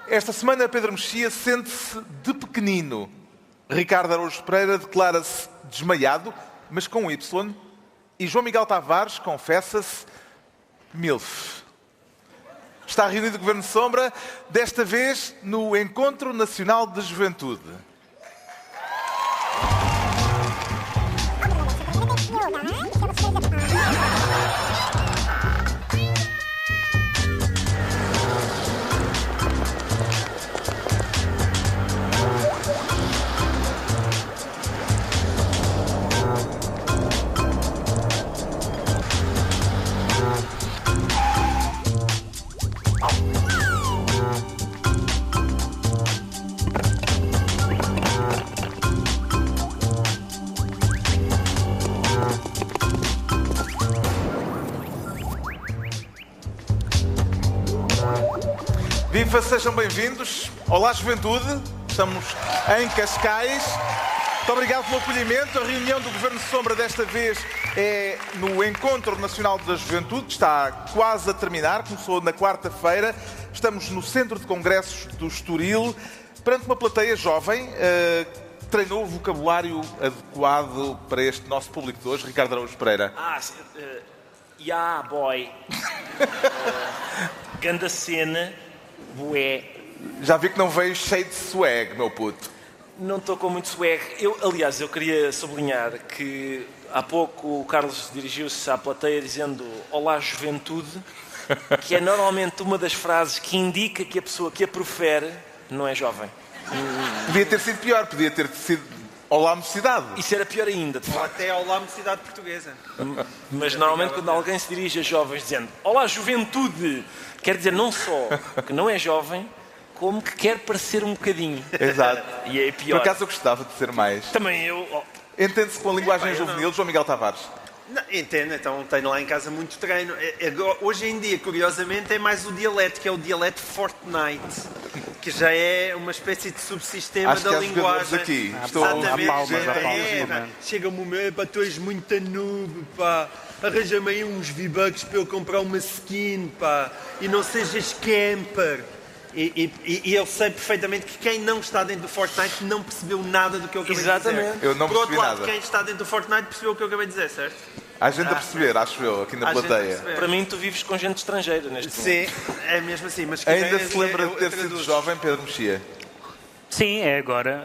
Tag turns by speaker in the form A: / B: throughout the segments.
A: Esta semana, Pedro Mexia sente-se de pequenino. Ricardo Araújo Pereira declara-se desmaiado, mas com Y. E João Miguel Tavares confessa-se MILF. Está reunido o Governo Sombra, desta vez no Encontro Nacional de Juventude. Viva, sejam bem-vindos. Olá, Juventude. Estamos em Cascais. Muito obrigado pelo acolhimento. A reunião do Governo Sombra desta vez é no Encontro Nacional da Juventude, que está quase a terminar. Começou na quarta-feira. Estamos no Centro de Congressos do Estoril, perante uma plateia jovem. Treinou o vocabulário adequado para este nosso público de hoje, Ricardo Araújo Pereira.
B: Yeah, boy. Ganda cena. Bué.
A: Já vi que não veio cheio de swag, meu puto.
B: Não estou com muito swag. Aliás, eu queria sublinhar que há pouco o Carlos dirigiu-se à plateia dizendo "Olá, juventude", que é normalmente uma das frases que indica que a pessoa que a profere não é jovem.
A: Podia ter sido pior, podia ter sido "Olá, mocidade".
B: Isso era pior ainda, de
C: Ou
B: facto.
C: até Olá, mocidade portuguesa.
B: Mas normalmente quando alguém se dirige a jovens dizendo "Olá, juventude", quer dizer não só que não é jovem, como que quer parecer um bocadinho.
A: Exato.
B: E é pior.
A: Por acaso eu gostava de ser mais.
B: Também eu...
A: Entende-se com a linguagem juvenil, João Miguel Tavares?
C: Não, entendo, então tenho lá em casa muito treino. Hoje em dia, curiosamente, é mais o dialeto, que é o dialeto Fortnite, que já é uma espécie de subsistema
A: Acho
C: da
A: que há
C: linguagem.
A: jogadores aqui.
C: Exatamente. Chega-me o meu, pá, tu és muito noob, pá. Arranja-me aí uns V-Bucks para eu comprar uma skin, pá. E não sejas camper. E eu sei perfeitamente que quem não está dentro do Fortnite não percebeu nada do que eu acabei de dizer.
B: Exatamente.
A: Eu não
C: Por outro
A: percebi
C: lado,
A: nada.
C: quem está dentro do Fortnite percebeu o que eu acabei de dizer, certo?
A: Há gente a perceber, acho eu, aqui na
C: Há gente a
A: plateia.
C: perceber.
B: Para mim, tu vives com gente estrangeira neste momento.
C: Sim, é mesmo assim. Mas
A: Ainda se lembra de ter sido jovem, Pedro Mexia?
D: Sim, é agora.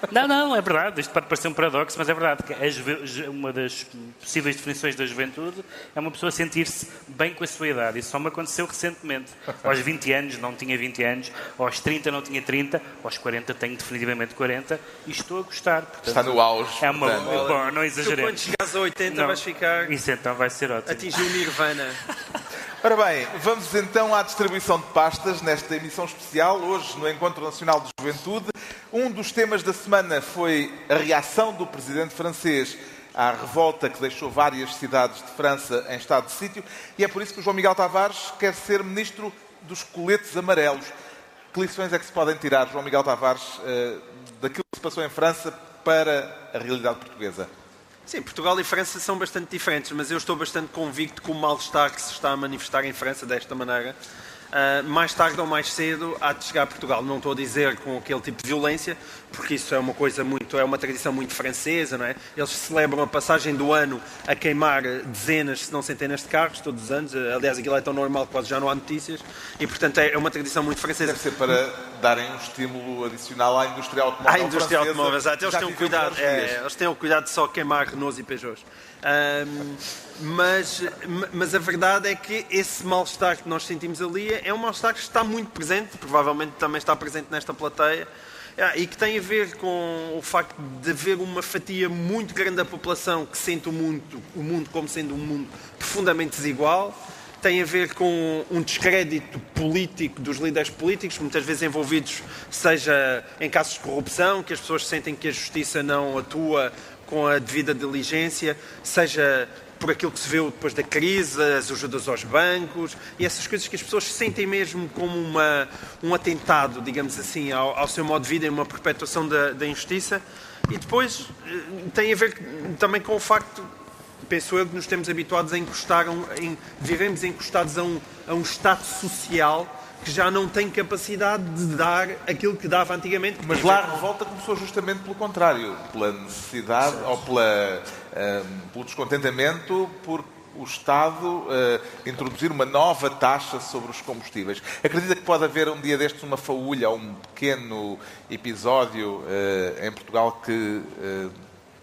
D: Não, é verdade. Isto pode parecer um paradoxo, mas é verdade que uma das possíveis definições da juventude é uma pessoa sentir-se bem com a sua idade. Isso só me aconteceu recentemente. Aos 20 anos não tinha 20 anos, aos 30 não tinha 30, aos 40 tenho definitivamente 40 e estou a gostar. Portanto,
A: Está no auge.
D: É uma...
A: portanto.
D: Bom, não
C: Tu,
D: exageremos.
C: quando chegares a 80,
D: Não.
C: vais ficar...
D: Isso então vai ser ótimo.
C: Atingir o Nirvana.
A: Ora bem, vamos então à distribuição de pastas nesta emissão especial, hoje no Encontro Nacional de Juventude. Um dos temas da semana foi a reação do presidente francês à revolta que deixou várias cidades de França em estado de sítio e é por isso que o João Miguel Tavares quer ser ministro dos coletes amarelos. Que lições é que se podem tirar, João Miguel Tavares, daquilo que se passou em França para a realidade portuguesa?
C: Sim, Portugal e França são bastante diferentes, mas eu estou bastante convicto que o mal-estar que se está a manifestar em França desta maneira, mais tarde ou mais cedo, há de chegar a Portugal. Não estou a dizer com aquele tipo de violência, porque isso é uma tradição muito francesa, não é? Eles celebram a passagem do ano a queimar dezenas, se não centenas de carros, todos os anos. Aliás, aquilo é tão normal que quase já não há notícias. E, portanto, é uma tradição muito francesa.
A: Deve ser para darem um estímulo adicional à indústria automóvel
C: À indústria
A: francesa.
C: automóvel, exato. Eles
A: Já
C: têm o
A: viveu
C: cuidado,
A: bons dias.
C: eles têm o cuidado de só queimar Renaults e Peugeots. Mas a verdade é que esse mal-estar que nós sentimos ali é um mal-estar que está muito presente, provavelmente também está presente nesta plateia, e que tem a ver com o facto de haver uma fatia muito grande da população que sente o mundo como sendo um mundo profundamente desigual. Tem a ver com um descrédito político dos líderes políticos, muitas vezes envolvidos, seja em casos de corrupção, que as pessoas sentem que a justiça não atua com a devida diligência, seja por aquilo que se viu depois da crise, as ajudas aos bancos e essas coisas que as pessoas sentem mesmo como um atentado, digamos assim, ao seu modo de vida e uma perpetuação da injustiça. E depois tem a ver também com o facto, penso eu, que nos temos habituados a vivemos encostados a um estado social que já não tem capacidade de dar aquilo que dava antigamente.
A: Mas lá a revolta começou justamente pelo contrário, pela necessidade ou pelo descontentamento por o Estado introduzir uma nova taxa sobre os combustíveis. Acredita que pode haver um dia destes uma faúlha ou um pequeno episódio em Portugal que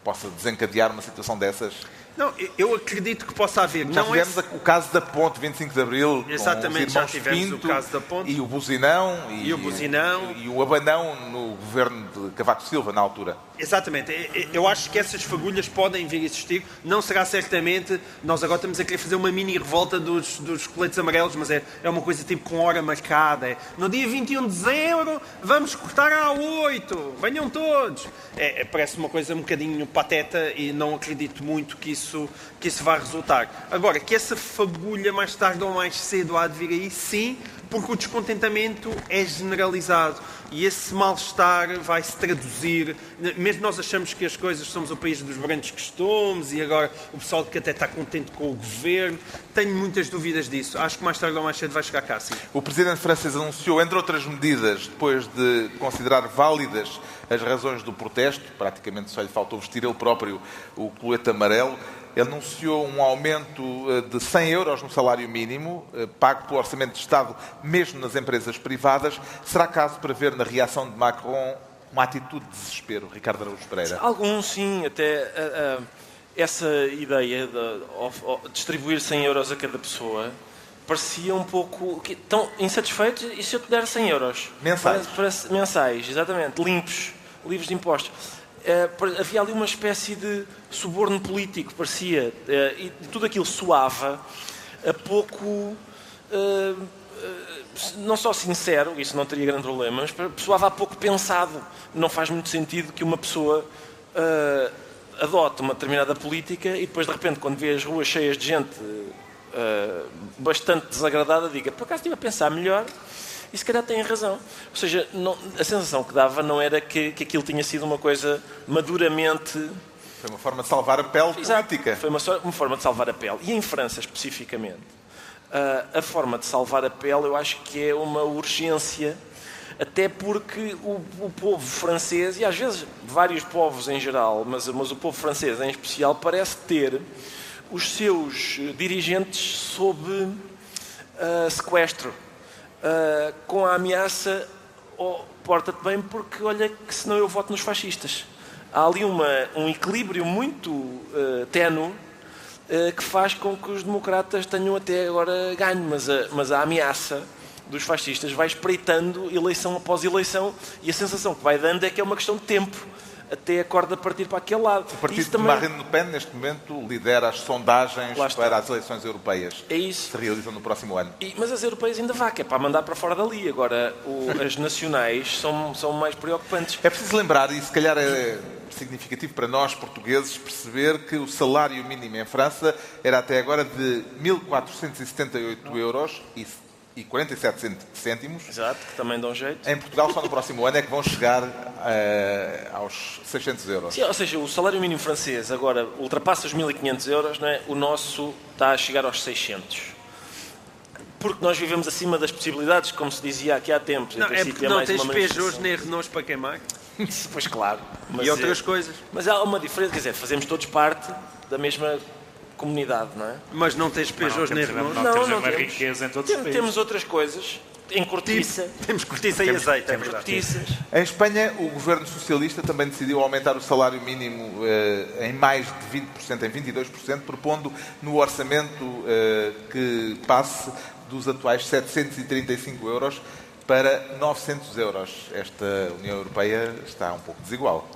A: possa desencadear uma situação dessas?
C: Não, eu acredito que possa haver.
A: Já tivemos o caso da Ponte, 25 de Abril,
C: exatamente,
A: com os
C: já tivemos
A: Pinto,
C: o caso da Ponte.
A: E o Buzinão.
C: E
A: o Abanão no governo de Cavaco Silva, na altura.
C: Exatamente. Eu acho que essas fagulhas podem vir a existir. Não será certamente... Nós agora estamos a querer fazer uma mini revolta dos coletes amarelos, mas é uma coisa tipo com hora marcada. No dia 21 de dezembro vamos cortar a 8. Venham todos. Parece uma coisa um bocadinho pateta e não acredito muito que isso vai resultar. Agora, que essa fagulha mais tarde ou mais cedo há de vir aí, sim, porque o descontentamento é generalizado e esse mal-estar vai se traduzir. Mesmo nós achamos que as coisas somos o país dos grandes costumes e agora o pessoal que até está contente com o governo, tenho muitas dúvidas disso. Acho que mais tarde ou mais cedo vai chegar cá, sim.
A: O presidente francês anunciou, entre outras medidas, depois de considerar válidas as razões do protesto, praticamente só lhe faltou vestir ele próprio o colete amarelo, anunciou um aumento de 100 euros no salário mínimo, pago pelo Orçamento de Estado, mesmo nas empresas privadas. Será caso para ver na reação de Macron uma atitude de desespero, Ricardo Araújo Pereira?
B: Alguns, sim. Até essa ideia de distribuir 100 euros a cada pessoa parecia um pouco... Tão insatisfeitos, e se eu te der 100 euros?
A: Mensais.
B: Mensais, exatamente. Limpos. Livres de impostos. Havia ali uma espécie de suborno político, parecia, e tudo aquilo soava a pouco, não só sincero, isso não teria grande problema, mas soava a pouco pensado. Não faz muito sentido que uma pessoa adote uma determinada política e depois, de repente, quando vê as ruas cheias de gente bastante desagradada, diga, por acaso estive a pensar melhor. E se calhar têm razão. Ou seja, a sensação que dava não era que aquilo tinha sido uma coisa maduramente...
A: Foi uma forma de salvar a pele política.
B: Foi uma forma de salvar a pele. E em França, especificamente, a forma de salvar a pele eu acho que é uma urgência, até porque o povo francês, e às vezes vários povos em geral, mas o povo francês em especial, parece ter os seus dirigentes sob sequestro. Com a ameaça, porta-te bem porque olha que senão eu voto nos fascistas. Há ali um equilíbrio muito ténue que faz com que os democratas tenham até agora ganho, mas a ameaça dos fascistas vai espreitando eleição após eleição e a sensação que vai dando é que é uma questão de tempo até a corda partir para aquele lado.
A: O partido de Marine Le Pen, neste momento, lidera as sondagens para as eleições europeias.
B: É isso.
A: Que se realizam no próximo ano.
B: Mas as europeias ainda vá, que é para mandar para fora dali. Agora, as nacionais são mais preocupantes.
A: É preciso lembrar, e se calhar é significativo para nós, portugueses, perceber que o salário mínimo em França era até agora de 1.478 euros e 47 cêntimos.
B: Exato, que também dão jeito.
A: Em Portugal, só no próximo ano é que vão chegar aos 600 euros.
B: Sim, ou seja, o salário mínimo francês agora ultrapassa os 1.500 euros, não é? O nosso está a chegar aos 600. Porque nós vivemos acima das possibilidades, como se dizia aqui há tempos.
C: Não, é porque não tens Peugeots nem Renaults para queimar.
B: Pois claro.
C: E outras coisas.
B: Mas há uma diferença, quer dizer, fazemos todos parte da mesma comunidade, não é?
C: Mas não tens Peugeots nem Renaults?
D: Não temos riqueza em todos os países.
B: Temos outras coisas. Em cortiça.
C: Temos cortiça e azeite, é verdade.
B: Cortiças.
A: Em Espanha, o governo socialista também decidiu aumentar o salário mínimo em mais de 20%, em 22%, propondo no orçamento que passe dos atuais 735 euros para 900 euros. Esta União Europeia está um pouco desigual.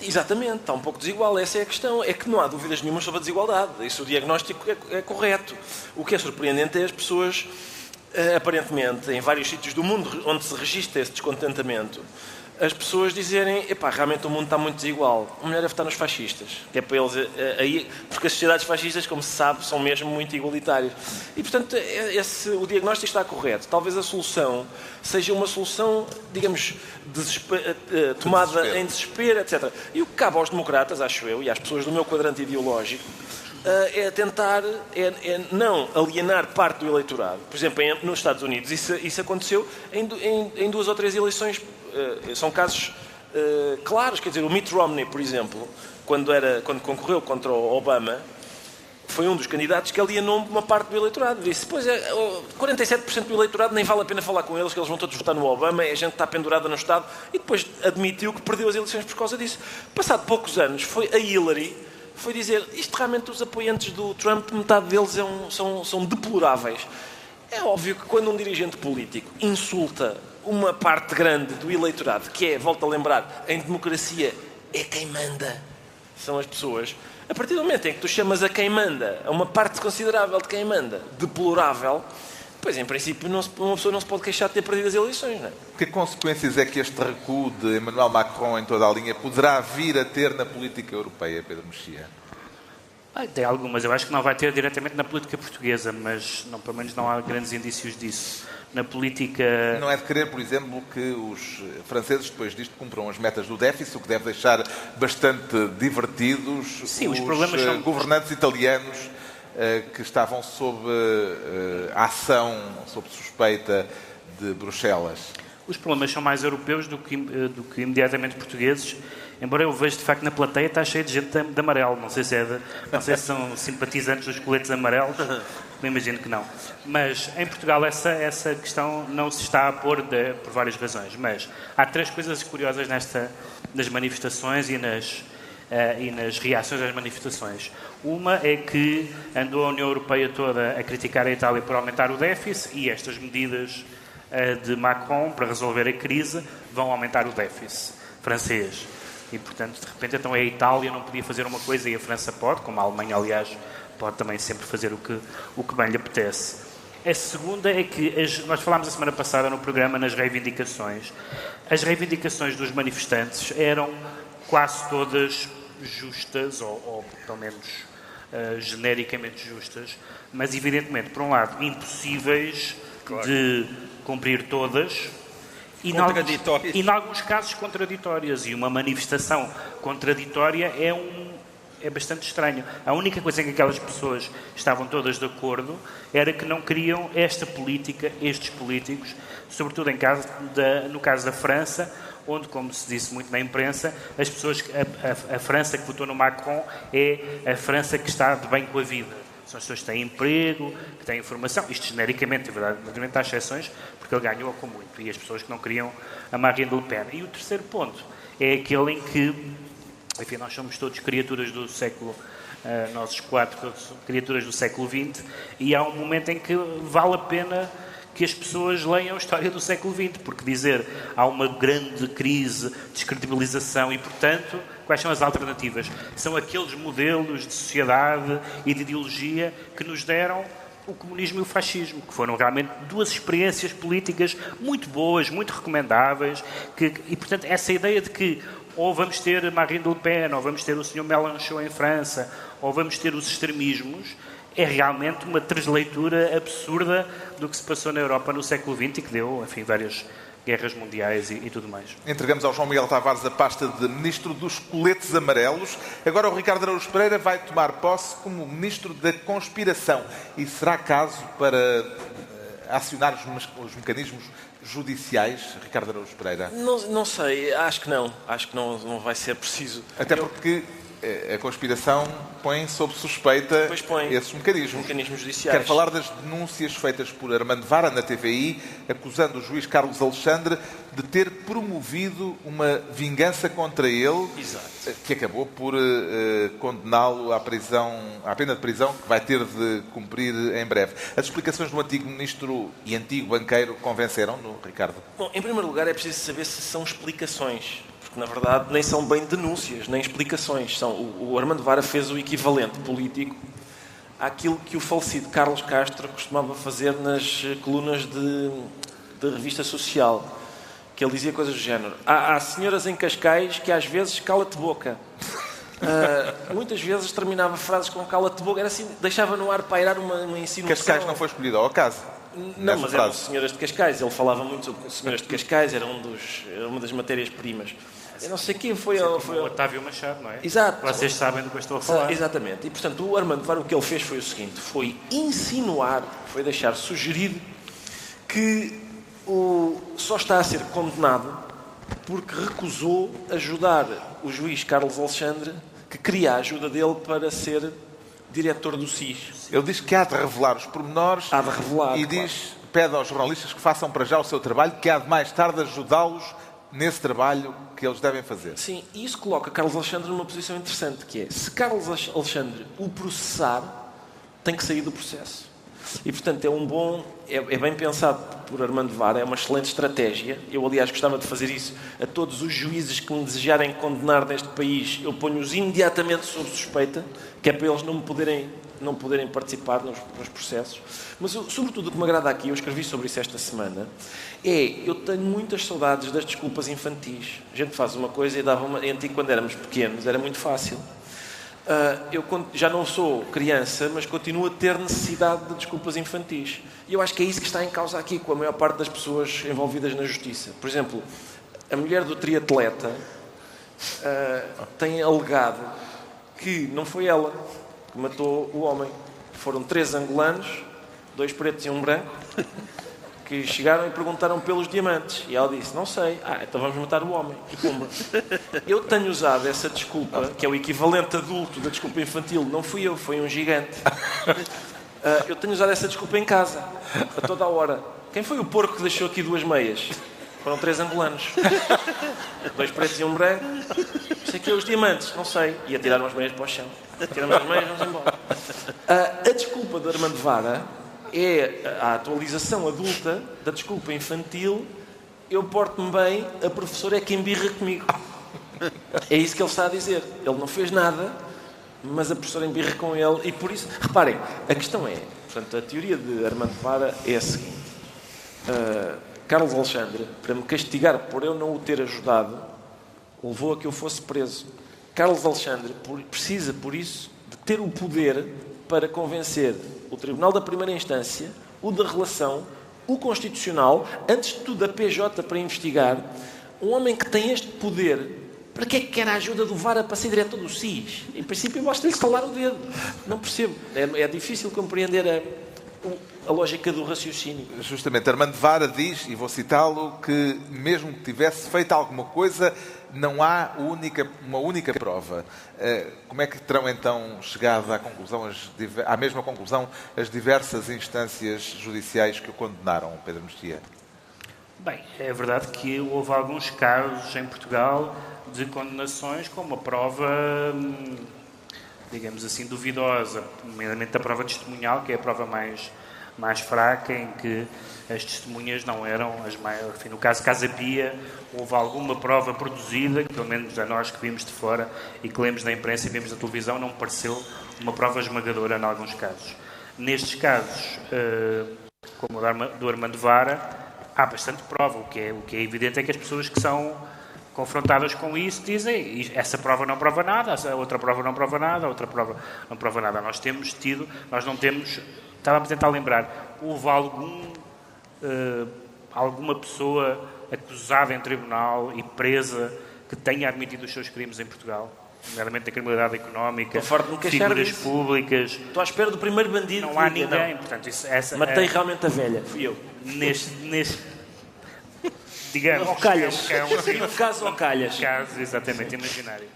B: Exatamente, está um pouco desigual. Essa é a questão. É que não há dúvidas nenhuma sobre a desigualdade. Isso, o diagnóstico é correto. O que é surpreendente é as pessoas, aparentemente, em vários sítios do mundo onde se registra esse descontentamento, as pessoas dizerem, epá, realmente o mundo está muito desigual, o melhor é votar nos fascistas, que é para eles aí, porque as sociedades fascistas, como se sabe, são mesmo muito igualitárias. E, portanto, o diagnóstico está correto. Talvez a solução seja uma solução, digamos, tomada em desespero, etc. E o que cabe aos democratas, acho eu, e às pessoas do meu quadrante ideológico, é tentar não alienar parte do eleitorado. Por exemplo, nos Estados Unidos isso aconteceu em 2 ou 3 eleições. São casos claros. Quer dizer, o Mitt Romney, por exemplo, quando concorreu contra o Obama, foi um dos candidatos que alienou uma parte do eleitorado. Disse, pois 47% do eleitorado nem vale a pena falar com eles, que eles vão todos votar no Obama, a gente está pendurada no Estado, e depois admitiu que perdeu as eleições por causa disso. Passado poucos anos, foi a Hillary, foi dizer, isto realmente os apoiantes do Trump, metade deles são deploráveis. É óbvio que quando um dirigente político insulta uma parte grande do eleitorado, que volto a lembrar, em democracia é quem manda, são as pessoas. A partir do momento em que tu chamas a quem manda, a uma parte considerável de quem manda, deplorável, pois em princípio uma pessoa não se pode queixar de ter perdido as eleições, não é?
A: Que consequências é que este recuo de Emmanuel Macron em toda a linha poderá vir a ter na política europeia, Pedro Mexia?
D: Tem algumas. Eu acho que não vai ter diretamente na política portuguesa, mas pelo menos não há grandes indícios disso. Na política...
A: Não é de querer, por exemplo, que os franceses, depois disto, cumpram as metas do déficit, o que deve deixar bastante divertidos os problemas são... governantes italianos que estavam sob ação, sob suspeita de Bruxelas.
D: Os problemas são mais europeus do que imediatamente portugueses, embora eu veja, de facto, na plateia está cheio de gente de amarelo. Não sei se são simpatizantes dos coletes amarelos, me imagino que não. Mas em Portugal essa questão não se está a pôr por várias razões. Mas há 3 coisas curiosas nas manifestações e nas reações às manifestações. Uma é que andou a União Europeia toda a criticar a Itália por aumentar o déficit, e estas medidas de Macron para resolver a crise vão aumentar o déficit francês. E, portanto, de repente, então a Itália não podia fazer uma coisa e a França pode, como a Alemanha, aliás, pode também sempre fazer o que bem lhe apetece. A segunda é que, nós falámos a semana passada no programa nas reivindicações. As reivindicações dos manifestantes eram quase todas justas, ou pelo menos genericamente justas, mas evidentemente, por um lado, impossíveis de cumprir todas, e em alguns casos contraditórias, e uma manifestação contraditória é bastante estranho. A única coisa em que aquelas pessoas estavam todas de acordo era que não queriam esta política, estes políticos, sobretudo no caso da França, onde, como se disse muito na imprensa, as pessoas, a França que votou no Macron é a França que está de bem com a vida. São as pessoas que têm emprego, que têm informação. Isto genericamente, é verdade, naturalmente há exceções, porque ele ganhou com muito. E as pessoas que não queriam a Marine Le Pen. E o terceiro ponto é aquele em que, enfim, nós somos todos criaturas do século, nós 4, todos criaturas do século XX, e há um momento em que vale a pena que as pessoas leiam a história do século XX, porque dizer há uma grande crise, descredibilização e, portanto, quais são as alternativas? São aqueles modelos de sociedade e de ideologia que nos deram o comunismo e o fascismo, que foram realmente 2 experiências políticas muito boas, muito recomendáveis, e, portanto, essa ideia de que ou vamos ter Marine Le Pen, ou vamos ter o Sr. Mélenchon em França, ou vamos ter os extremismos, é realmente uma transleitura absurda do que se passou na Europa no século XX e que deu, enfim, várias guerras mundiais e tudo mais.
A: Entregamos ao João Miguel Tavares a pasta de Ministro dos Coletes Amarelos. Agora o Ricardo Araújo Pereira vai tomar posse como Ministro da Conspiração. E será caso para acionar os mecanismos judiciais, Ricardo Araújo Pereira?
B: Não sei, acho que não vai ser preciso.
A: Até porque a conspiração põe sob suspeita esses mecanismos
B: judiciais.
A: Quero falar das denúncias feitas por Armando Vara na TVI, acusando o juiz Carlos Alexandre de ter promovido uma vingança contra ele.
B: Exato.
A: Que acabou por condená-lo à pena de prisão que vai ter de cumprir em breve. As explicações do antigo ministro e antigo banqueiro convenceram-no, Ricardo?
B: Bom, em primeiro lugar é preciso saber se são explicações. Porque, na verdade, nem são bem denúncias, nem explicações. O Armando Vara fez o equivalente político àquilo que o falecido Carlos Castro costumava fazer nas colunas de revista social. Que ele dizia coisas do género. Há senhoras em Cascais que, às vezes, cala-te boca. Muitas vezes terminava frases com cala-te boca. Era assim, deixava no ar pairar uma insinuação.
A: Cascais não foi escolhido ao acaso?
B: Não, mas eram senhoras de Cascais. Ele falava muito sobre senhoras de Cascais, era uma das matérias-primas. não sei quem foi
D: o Otávio Machado, não é?
B: Exato.
D: Vocês sabem do que eu estou a falar.
B: Exatamente. E, portanto, o Armando Vara o que ele fez foi o seguinte, foi insinuar, foi deixar sugerido que só está a ser condenado porque recusou ajudar o juiz Carlos Alexandre, que queria a ajuda dele para ser diretor do SIS.
A: Ele diz que há de revelar os pormenores
B: Há de revelar,
A: e pede aos jornalistas que façam para já o seu trabalho, que há de mais tarde ajudá-los nesse trabalho que eles devem fazer.
B: Sim, e isso coloca Carlos Alexandre numa posição interessante, que é, se Carlos Alexandre o processar, tem que sair do processo. E, portanto, é bem pensado por Armando Vara, é uma excelente estratégia. Eu, aliás, gostava de fazer isso a todos os juízes que me desejarem condenar neste país. Eu ponho-os imediatamente sob suspeita, que é para eles não poderem participar nos processos. Mas, sobretudo, o que me agrada aqui, eu escrevi sobre isso esta semana, eu tenho muitas saudades das desculpas infantis. A gente faz uma coisa e dava uma... Antigo, quando éramos pequenos, era muito fácil. Eu já não sou criança, mas continuo a ter necessidade de desculpas infantis. E eu acho que é isso que está em causa aqui, com a maior parte das pessoas envolvidas na justiça. Por exemplo, a mulher do triatleta tem alegado que não foi ela que matou o homem. Foram 3 angolanos, 2 pretos e um branco, que chegaram e perguntaram pelos diamantes. E ela disse, não sei. Então vamos matar o homem. E pumba. Eu tenho usado essa desculpa, que é o equivalente adulto da desculpa infantil. Não fui eu, foi um gigante. Eu tenho usado essa desculpa em casa, a toda a hora. Quem foi o porco que deixou aqui 2 meias? Foram 3 angolanos. 2 pretos e um branco. Isso aqui é os diamantes, não sei. E atiraram as meias para o chão. Tiramos as meias e vamos embora. A desculpa de Armando Vara é a atualização adulta da desculpa infantil. Eu porto-me bem, a professora é quem birra comigo. É isso que ele está a dizer. Ele não fez nada, mas a professora embirra com ele. E por isso, reparem, a questão é, portanto, a teoria de Armando Vara é a seguinte. Carlos Alexandre, para me castigar por eu não o ter ajudado, levou a que eu fosse preso. Carlos Alexandre precisa, por isso, de ter o poder para convencer o Tribunal da Primeira Instância, o da Relação, o Constitucional, antes de tudo a PJ para investigar, um homem que tem este poder, para que é que quer a ajuda do Vara para ser diretor do SIS? Em princípio, basta-lhe estalar o dedo. Não percebo. É difícil compreender a lógica do raciocínio.
A: Justamente, Armando Vara diz, e vou citá-lo, que mesmo que tivesse feito alguma coisa, não há uma única prova. Como é que terão então chegado à mesma conclusão as diversas instâncias judiciais que o condenaram, Pedro Mexia?
D: Bem, é verdade que houve alguns casos em Portugal de condenações com uma prova, digamos assim, duvidosa, nomeadamente a prova testemunhal, que é a prova mais fraca, em que as testemunhas não eram as mais... Enfim, no caso Casa Pia, houve alguma prova produzida, que pelo menos a nós que vimos de fora e que lemos na imprensa e vimos na televisão, não pareceu uma prova esmagadora em alguns casos. Nestes casos, como o do Armando Vara, há bastante prova. O que é evidente é que as pessoas que são confrontadas com isso dizem essa prova não prova nada, essa outra prova não prova nada, a outra prova não prova nada. Nós não temos... Estava a tentar lembrar, houve alguma pessoa acusada em tribunal e presa que tenha admitido os seus crimes em Portugal? Nomeadamente a criminalidade económica, figuras públicas...
B: Estou à espera do primeiro bandido.
D: Não há ninguém. Portanto,
B: matei realmente a velha, fui eu.
D: Digamos...
B: Ao calhas. Um caso ao calhas.
D: Um caso, exatamente, imaginário.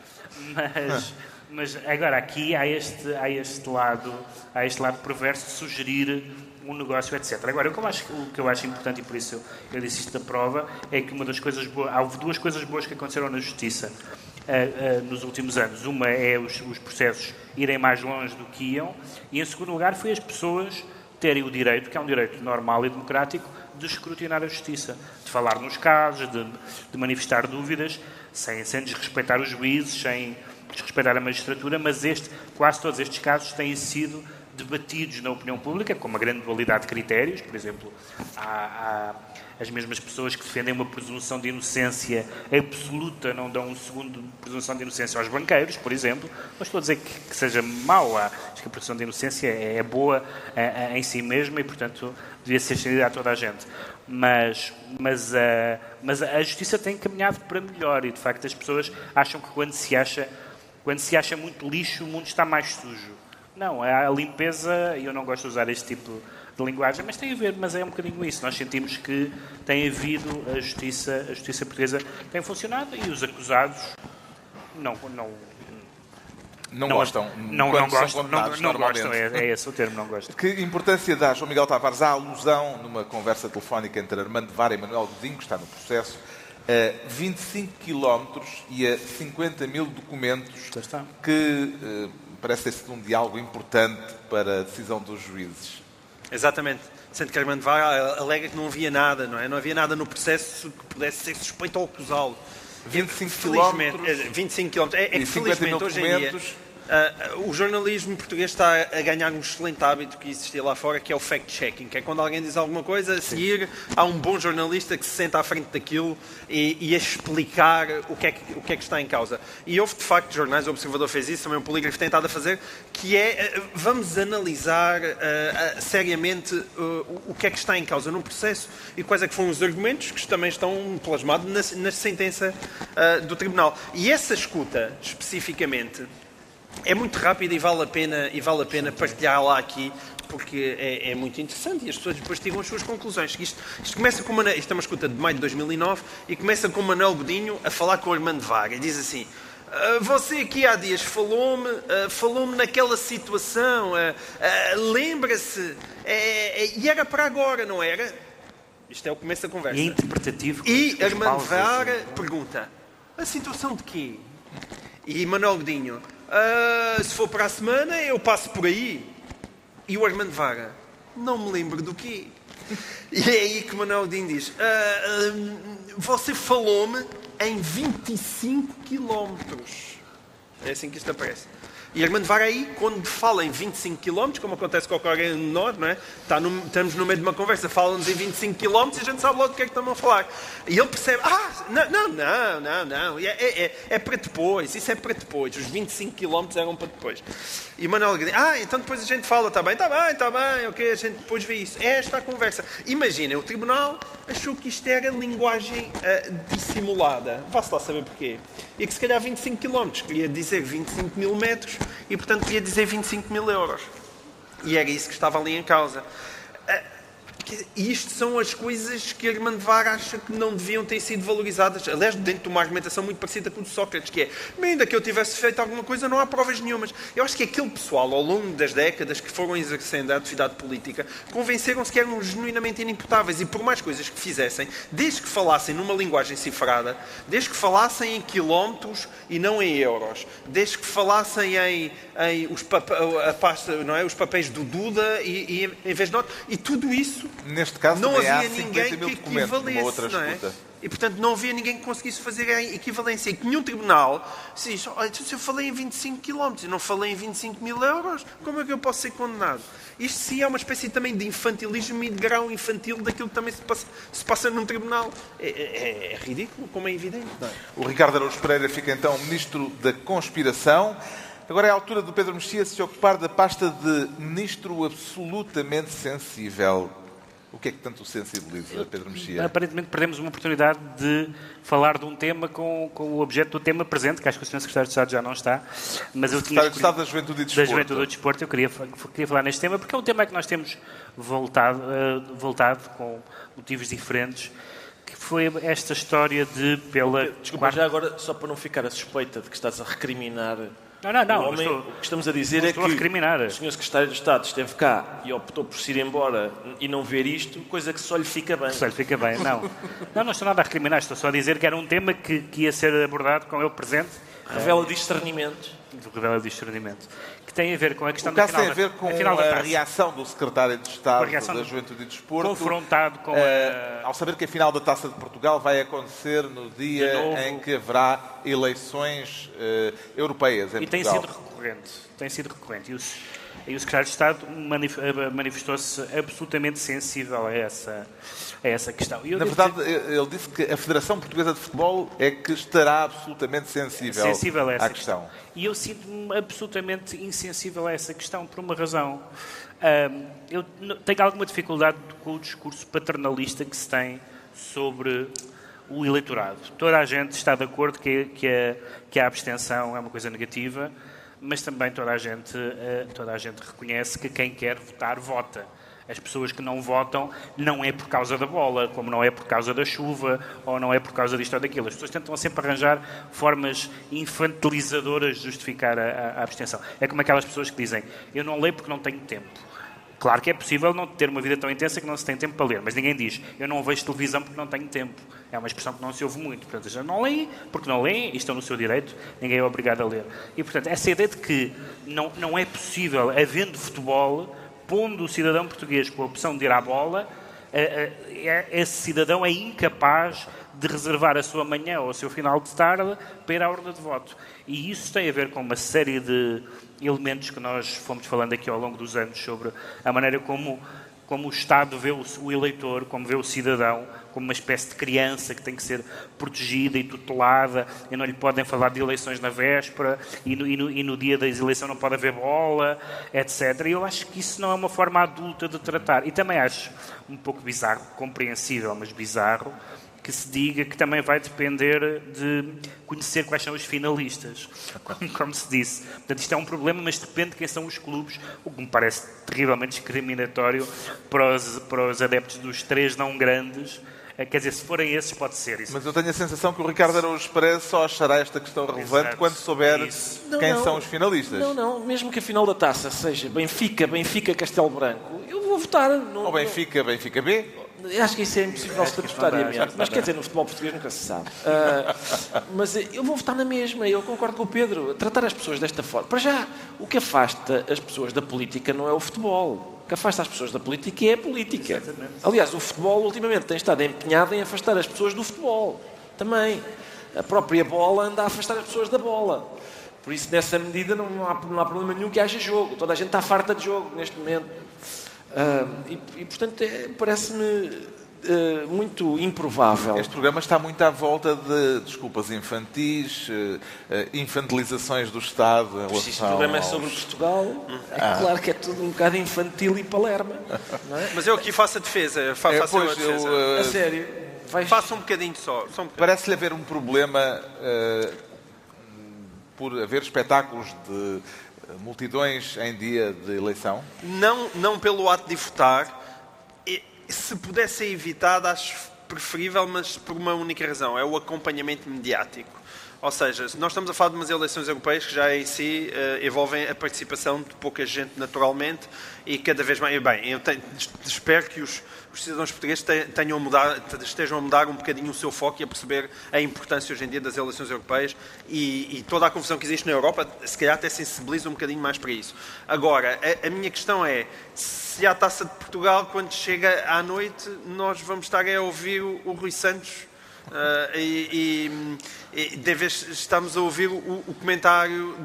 D: Mas agora aqui há este lado perverso de sugerir um negócio, etc. Agora, o que eu acho importante, e por isso eu disse isto da prova, é que uma das coisas boas... Há 2 coisas boas que aconteceram na Justiça nos últimos anos. Uma é os processos irem mais longe do que iam, e em segundo lugar foi as pessoas terem o direito, que é um direito normal e democrático, de escrutinar a Justiça, de falar nos casos, de manifestar dúvidas, sem desrespeitar os juízes, sem desrespeitar a magistratura, mas quase todos estes casos têm sido debatidos na opinião pública, com uma grande dualidade de critérios. Por exemplo, há as mesmas pessoas que defendem uma presunção de inocência absoluta, não dão um segundo de presunção de inocência aos banqueiros, por exemplo. Não estou a dizer que seja mau, acho que a presunção de inocência é boa em si mesma e, portanto, devia ser estendida a toda a gente. Mas a justiça tem caminhado para melhor e, de facto, as pessoas acham que quando se acha muito lixo, o mundo está mais sujo. Não, a limpeza, e eu não gosto de usar este tipo de linguagem, mas tem a ver, mas é um bocadinho isso. Nós sentimos que tem havido a justiça portuguesa tem funcionado e os acusados não
A: gostam.
D: Não gostam, é esse o termo, não gostam.
A: Que importância dá, João Miguel Tavares, à alusão, numa conversa telefónica entre Armando Vara e Manuel Godinho, que está no processo, a 25 km e a 50 mil documentos que parece ter sido um diálogo importante para a decisão dos juízes?
C: Exatamente. Sendo que Armando Vara alega que não havia nada, não é? Não havia nada no processo que pudesse ser suspeito ou acusá-lo.
A: 25
C: km. É que felizmente hoje em dia o jornalismo português está a ganhar um excelente hábito que existia lá fora, que é o fact-checking, que é quando alguém diz alguma coisa, a seguir há um bom jornalista que se senta à frente daquilo e a explicar o que é que está em causa. E houve, de facto, jornais, o Observador fez isso, também o Polígrafo tem estado a fazer, que é, vamos analisar seriamente o que é que está em causa no processo e quais é que foram os argumentos que também estão plasmados na sentença do Tribunal. E essa escuta, especificamente, é muito rápida e vale a pena partilhá-la aqui, porque é muito interessante e as pessoas depois tiram as suas conclusões. Isto começa com isto é uma escuta de maio de 2009 e começa com o Manuel Godinho a falar com o Armando Vara e diz assim: você aqui há dias falou-me naquela situação, lembra-se, e era para agora, não era? Isto é o começo da conversa.
D: E é interpretativo.
C: E Armando Vara pergunta: a situação de quê? E Manuel Godinho: se for para a semana, eu passo por aí. E o Armando Vara: não me lembro do quê. E é aí que o Manuel Godinho diz: você falou-me em 25 quilómetros. É assim que isto aparece. E Armando Vara aí, quando fala em 25 km, como acontece com qualquer um de nós, não é? Estamos no meio de uma conversa, falam-nos em 25 km e a gente sabe logo do que é que estamos a falar. E ele percebe: não, é para depois, isso é para depois. Os 25 km eram para depois. E Manuel diz: então depois a gente fala, está bem, ok, a gente depois vê isso. É esta a conversa. Imaginem, o Tribunal achou que isto era linguagem dissimulada. Vá-se lá saber porquê. E que se calhar 25 km queria dizer 25 mil metros e, portanto, queria dizer 25 mil euros. E era isso que estava ali em causa. E isto são as coisas que Armando Vara acha que não deviam ter sido valorizadas. Aliás, dentro de uma argumentação muito parecida com o de Sócrates, que é: ainda que eu tivesse feito alguma coisa, não há provas nenhumas. Eu acho que aquele pessoal, ao longo das décadas que foram exercendo a atividade política, convenceram-se que eram genuinamente inimputáveis e, por mais coisas que fizessem, desde que falassem numa linguagem cifrada, desde que falassem em quilómetros e não em euros, desde que falassem em os papéis do Duda e em vez de nota, e tudo isso,
A: neste caso,
C: não
A: havia
C: havia ninguém que equivalesse, não é? E, portanto, não havia ninguém que conseguisse fazer a equivalência. E que nenhum tribunal se diz: se eu falei em 25 km e não falei em 25 mil euros, como é que eu posso ser condenado? Isto sim é uma espécie também de infantilismo e de grau infantil daquilo que também se passa num tribunal. É ridículo, como é evidente. Não é?
A: O Ricardo Araújo Pereira fica então Ministro da Conspiração. Agora é a altura do Pedro Mexia se ocupar da pasta de Ministro absolutamente sensível. O que é que tanto o sensibiliza, Pedro Mexia?
D: Aparentemente perdemos uma oportunidade de falar de um tema com o objeto do tema presente, que acho que o Sr. Secretário de Estado já não está. Mas eu tinha
A: Secretário de Estado da Juventude e Desporto.
D: Da Juventude e Desporto, eu queria falar neste tema, porque é um tema que nós temos voltado com motivos diferentes, que foi esta história de
B: Desculpa, já agora, só para não ficar a suspeita de que estás a recriminar...
D: Não.
B: O que estamos a dizer é que o Sr. Secretário de Estado esteve cá e optou por se ir embora e não ver isto, coisa que só lhe fica bem.
D: Só lhe fica bem, não estou nada a recriminar, estou só a dizer que era um tema que ia ser abordado com ele presente.
B: Revela discernimento.
D: Que tem a ver com a questão
A: do final da taça. O caso tem a ver com a reação do Secretário de Estado da Juventude e Desporto,
D: confrontado com
A: ao saber que a final da Taça de Portugal vai acontecer no dia em que haverá eleições europeias em Portugal.
D: Tem sido recorrente. E o secretário de Estado manifestou-se absolutamente sensível a essa questão.
A: Na verdade, ele disse que a Federação Portuguesa de Futebol é que estará absolutamente sensível
D: a essa
A: à questão.
D: E eu sinto-me absolutamente insensível a essa questão por uma razão. Eu tenho alguma dificuldade com o discurso paternalista que se tem sobre o eleitorado. Toda a gente está de acordo que a abstenção é uma coisa negativa, mas também toda a gente reconhece que quem quer votar, vota. As pessoas que não votam não é por causa da bola, como não é por causa da chuva, ou não é por causa disto ou daquilo. As pessoas tentam sempre arranjar formas infantilizadoras de justificar a abstenção. É como aquelas pessoas que dizem, eu não leio porque não tenho tempo. Claro que é possível não ter uma vida tão intensa que não se tem tempo para ler, mas ninguém diz, eu não vejo televisão porque não tenho tempo. É uma expressão que não se ouve muito. Portanto, já não leem porque não leem e estão no seu direito, ninguém é obrigado a ler. E, portanto, essa ideia de que não é possível, havendo futebol, pondo o cidadão português com a opção de ir à bola, esse cidadão é incapaz de reservar a sua manhã ou o seu final de tarde para ir à urna de voto. E isso tem a ver com uma série de elementos que nós fomos falando aqui ao longo dos anos sobre a maneira como o Estado vê o eleitor, como vê o cidadão, como uma espécie de criança que tem que ser protegida e tutelada, e não lhe podem falar de eleições na véspera, e no dia da eleição não pode haver bola, etc. E eu acho que isso não é uma forma adulta de tratar. E também acho um pouco bizarro, compreensível, mas bizarro, que se diga que também vai depender de conhecer quais são os finalistas, como se disse. Portanto, isto é um problema, mas depende de quem são os clubes, o que me parece terrivelmente discriminatório para os adeptos dos três não grandes. Quer dizer, se forem esses, pode ser isso.
A: Mas eu tenho a sensação que o Ricardo Araújo Pereira só achará esta questão relevante. Exato. Quando souber quem são os finalistas.
B: Não. Mesmo que a final da taça seja Benfica, Castelo Branco, eu vou votar.
A: Ou Benfica B?
B: Acho que isso é impossível estatutariamente. Mas quer dizer, no futebol português nunca se sabe. Mas eu vou votar na mesma. Eu concordo com o Pedro. Tratar as pessoas desta forma. Para já, o que afasta as pessoas da política não é o futebol. O que afasta as pessoas da política é a política. Exatamente. Aliás, o futebol ultimamente tem estado empenhado em afastar as pessoas do futebol. Também. A própria bola anda a afastar as pessoas da bola. Por isso, nessa medida, não há problema nenhum que haja jogo. Toda a gente está farta de jogo neste momento. Portanto, parece-me muito improvável.
A: Este programa está muito à volta de desculpas infantis, infantilizações do Estado em relação
B: este programa é sobre Portugal. É claro que é tudo um bocado infantil e palerma. Não é?
C: Mas eu aqui faço a defesa.
B: A sério.
C: Faça um bocadinho só.
A: Parece-lhe haver um problema por haver espetáculos de multidões em dia de eleição?
C: Não pelo ato de votar. Se pudesse ser evitado, acho preferível, mas por uma única razão. É o acompanhamento mediático. Ou seja, nós estamos a falar de umas eleições europeias que já em si envolvem a participação de pouca gente naturalmente e cada vez mais... Bem, eu espero que os cidadãos portugueses estejam a mudar um bocadinho o seu foco e a perceber a importância hoje em dia das eleições europeias e toda a confusão que existe na Europa, se calhar até sensibiliza um bocadinho mais para isso. Agora, a minha questão é, se a Taça de Portugal, quando chega à noite, nós vamos estar a ouvir o Rui Santos de vez estamos a ouvir o comentário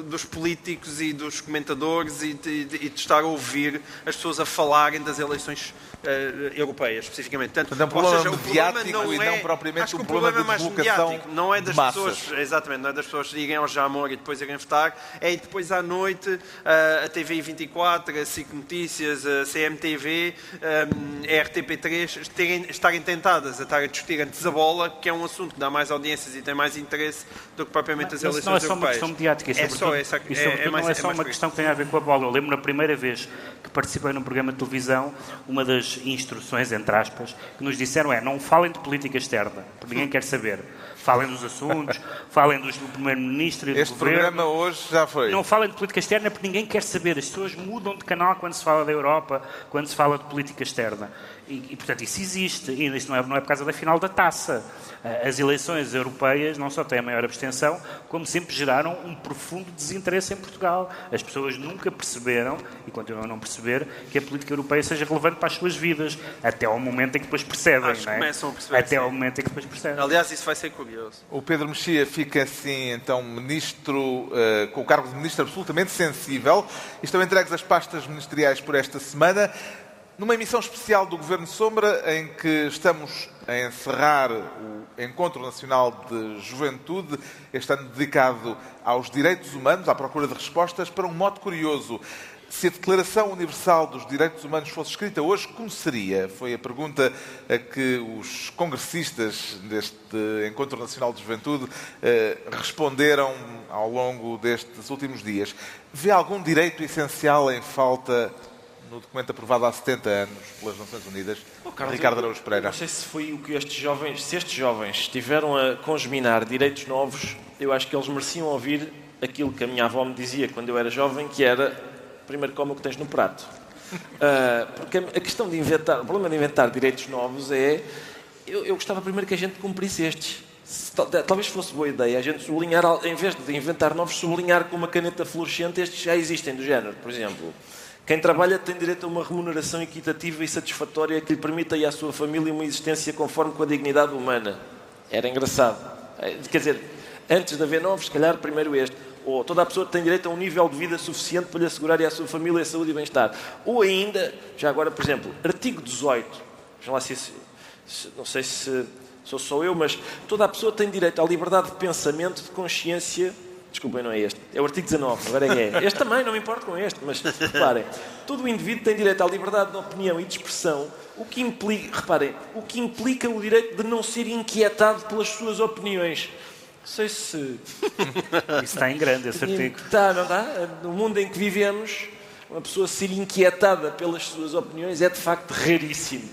C: dos políticos e dos comentadores e de estar a ouvir as pessoas a falarem das eleições europeias, especificamente.
A: Portanto, é um problema mediático e não propriamente um problema de deslocação
C: não é das
A: de
C: pessoas, exatamente, não é das pessoas irem ao Jamor e depois irem votar, é depois à noite a TV 24, a SIC Notícias, a CMTV, a RTP3 estarem tentadas a estar a discutir antes a bola, que é um assunto que dá mais audiências e tem mais interesse do que propriamente as eleições europeias.
D: Não é só uma questão mediática, não é só uma questão que tem a ver com a bola. Eu lembro na primeira vez que participei num programa de televisão, uma das instruções, entre aspas, que nos disseram não falem de política externa, porque ninguém quer saber. Falem dos assuntos, falem do primeiro-ministro e do
A: governo. Este programa hoje já foi.
D: Não falem de política externa porque ninguém quer saber. As pessoas mudam de canal quando se fala da Europa, quando se fala de política externa. Portanto, isso existe. E isto não é por causa da final da taça. As eleições europeias não só têm a maior abstenção, como sempre geraram um profundo desinteresse em Portugal. As pessoas nunca perceberam, e continuam a não perceber, que a política europeia seja relevante para as suas vidas. Até ao momento em que depois percebem, não é?
C: Começam a perceber.
D: Até ao momento em que depois percebem.
C: Aliás, isso vai ser curioso.
A: O Pedro Mexia fica assim, então, ministro, com o cargo de ministro absolutamente sensível. Estão entregues as pastas ministeriais por esta semana. Numa emissão especial do Governo Sombra, em que estamos a encerrar o Encontro Nacional de Juventude, este ano dedicado aos direitos humanos, à procura de respostas, para um mote curioso. Se a Declaração Universal dos Direitos Humanos fosse escrita hoje, como seria? Foi a pergunta a que os congressistas deste Encontro Nacional de Juventude responderam ao longo destes últimos dias. Vê algum direito essencial em falta no documento aprovado há 70 anos pelas Nações Unidas?
B: Carlos,
A: Ricardo Araújo Pereira.
B: Não sei se foi o que estes jovens estiveram a congeminar direitos novos, eu acho que eles mereciam ouvir aquilo que a minha avó me dizia quando eu era jovem, que era: primeiro come o que tens no prato. Porque a questão de inventar, o problema de inventar direitos novos é, eu gostava primeiro que a gente cumprisse estes. Talvez fosse boa ideia a gente sublinhar, em vez de inventar novos, sublinhar com uma caneta fluorescente estes já existem, do género, por exemplo: quem trabalha tem direito a uma remuneração equitativa e satisfatória que lhe permita e à sua família uma existência conforme com a dignidade humana. Era engraçado. Quer dizer, antes de haver novos, se calhar primeiro este. Ou toda a pessoa tem direito a um nível de vida suficiente para lhe assegurar e à sua família a saúde e bem-estar. Ou ainda, já agora, por exemplo, artigo 18. Vejam lá não sei se sou só eu, mas toda a pessoa tem direito à liberdade de pensamento, de consciência. Desculpem, não é este. É o artigo 19, agora é. Este também, não me importo com este, mas reparem, todo o indivíduo tem direito à liberdade de opinião e de expressão, o que implica o direito de não ser inquietado pelas suas opiniões. Não sei se...
D: Isso está em grande, esse artigo.
B: Está, não está? No mundo em que vivemos, uma pessoa ser inquietada pelas suas opiniões é de facto raríssimo.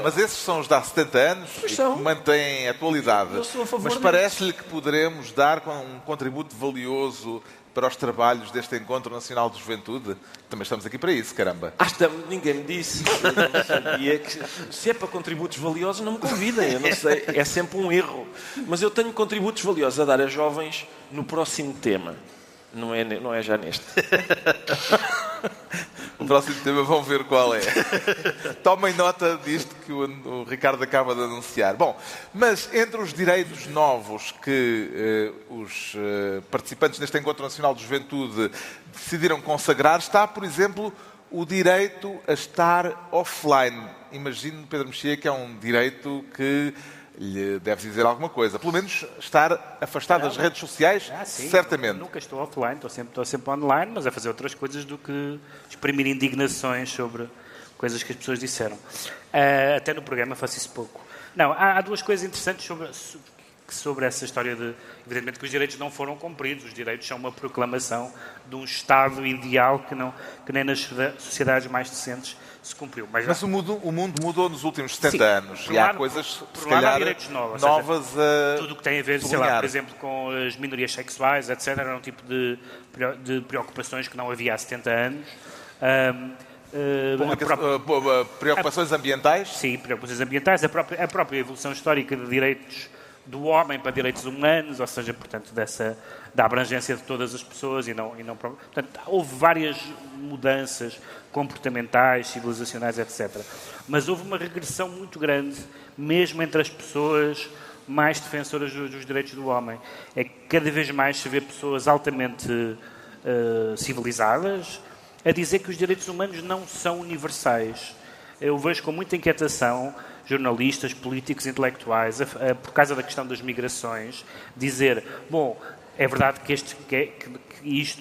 A: Mas esses são os de há 70 anos e que mantêm a atualidade.
B: Eu sou a favor
A: Mas parece-lhe que poderemos dar um contributo valioso para os trabalhos deste Encontro Nacional de Juventude? Também estamos aqui para isso, caramba.
B: Ninguém me disse. Eu não sabia que, se é para contributos valiosos, não me convidem. Eu não sei, é sempre um erro. Mas eu tenho contributos valiosos a dar a jovens no próximo tema. Não é já neste.
A: O próximo tema vão ver qual é. Tomem nota disto que o Ricardo acaba de anunciar. Bom, mas entre os direitos novos que os participantes neste Encontro Nacional de Juventude decidiram consagrar está, por exemplo, o direito a estar offline. Imagino, Pedro Mexia, que é um direito que lhe deve dizer alguma coisa. Pelo menos estar afastado das redes sociais,
D: sim,
A: certamente.
D: Nunca estou offline, estou sempre online, mas a fazer outras coisas do que exprimir indignações sobre coisas que as pessoas disseram. Até no programa faço isso pouco. Não, há duas coisas interessantes sobre essa história de... Evidentemente que os direitos não foram cumpridos. Os direitos são uma proclamação de um Estado ideal que nem nas sociedades mais decentes se cumpriu.
A: Mas o mundo mudou nos últimos 70 anos e há coisas, se
D: calhar,
A: calhar,
D: direitos novos,
A: novas a
D: tudo o que tem a ver, sei lá, por exemplo, com as minorias sexuais, etc., era um tipo de preocupações que não havia há 70 anos.
A: Preocupações ambientais?
D: Sim, preocupações ambientais, a própria evolução histórica de direitos do homem para direitos humanos, ou seja, portanto, da abrangência de todas as pessoas e não portanto, houve várias mudanças comportamentais, civilizacionais, etc. Mas houve uma regressão muito grande, mesmo entre as pessoas mais defensoras dos direitos do homem. É que cada vez mais se vê pessoas altamente civilizadas a dizer que os direitos humanos não são universais. Eu vejo com muita inquietação jornalistas, políticos, intelectuais, por causa da questão das migrações, dizer, bom, é verdade que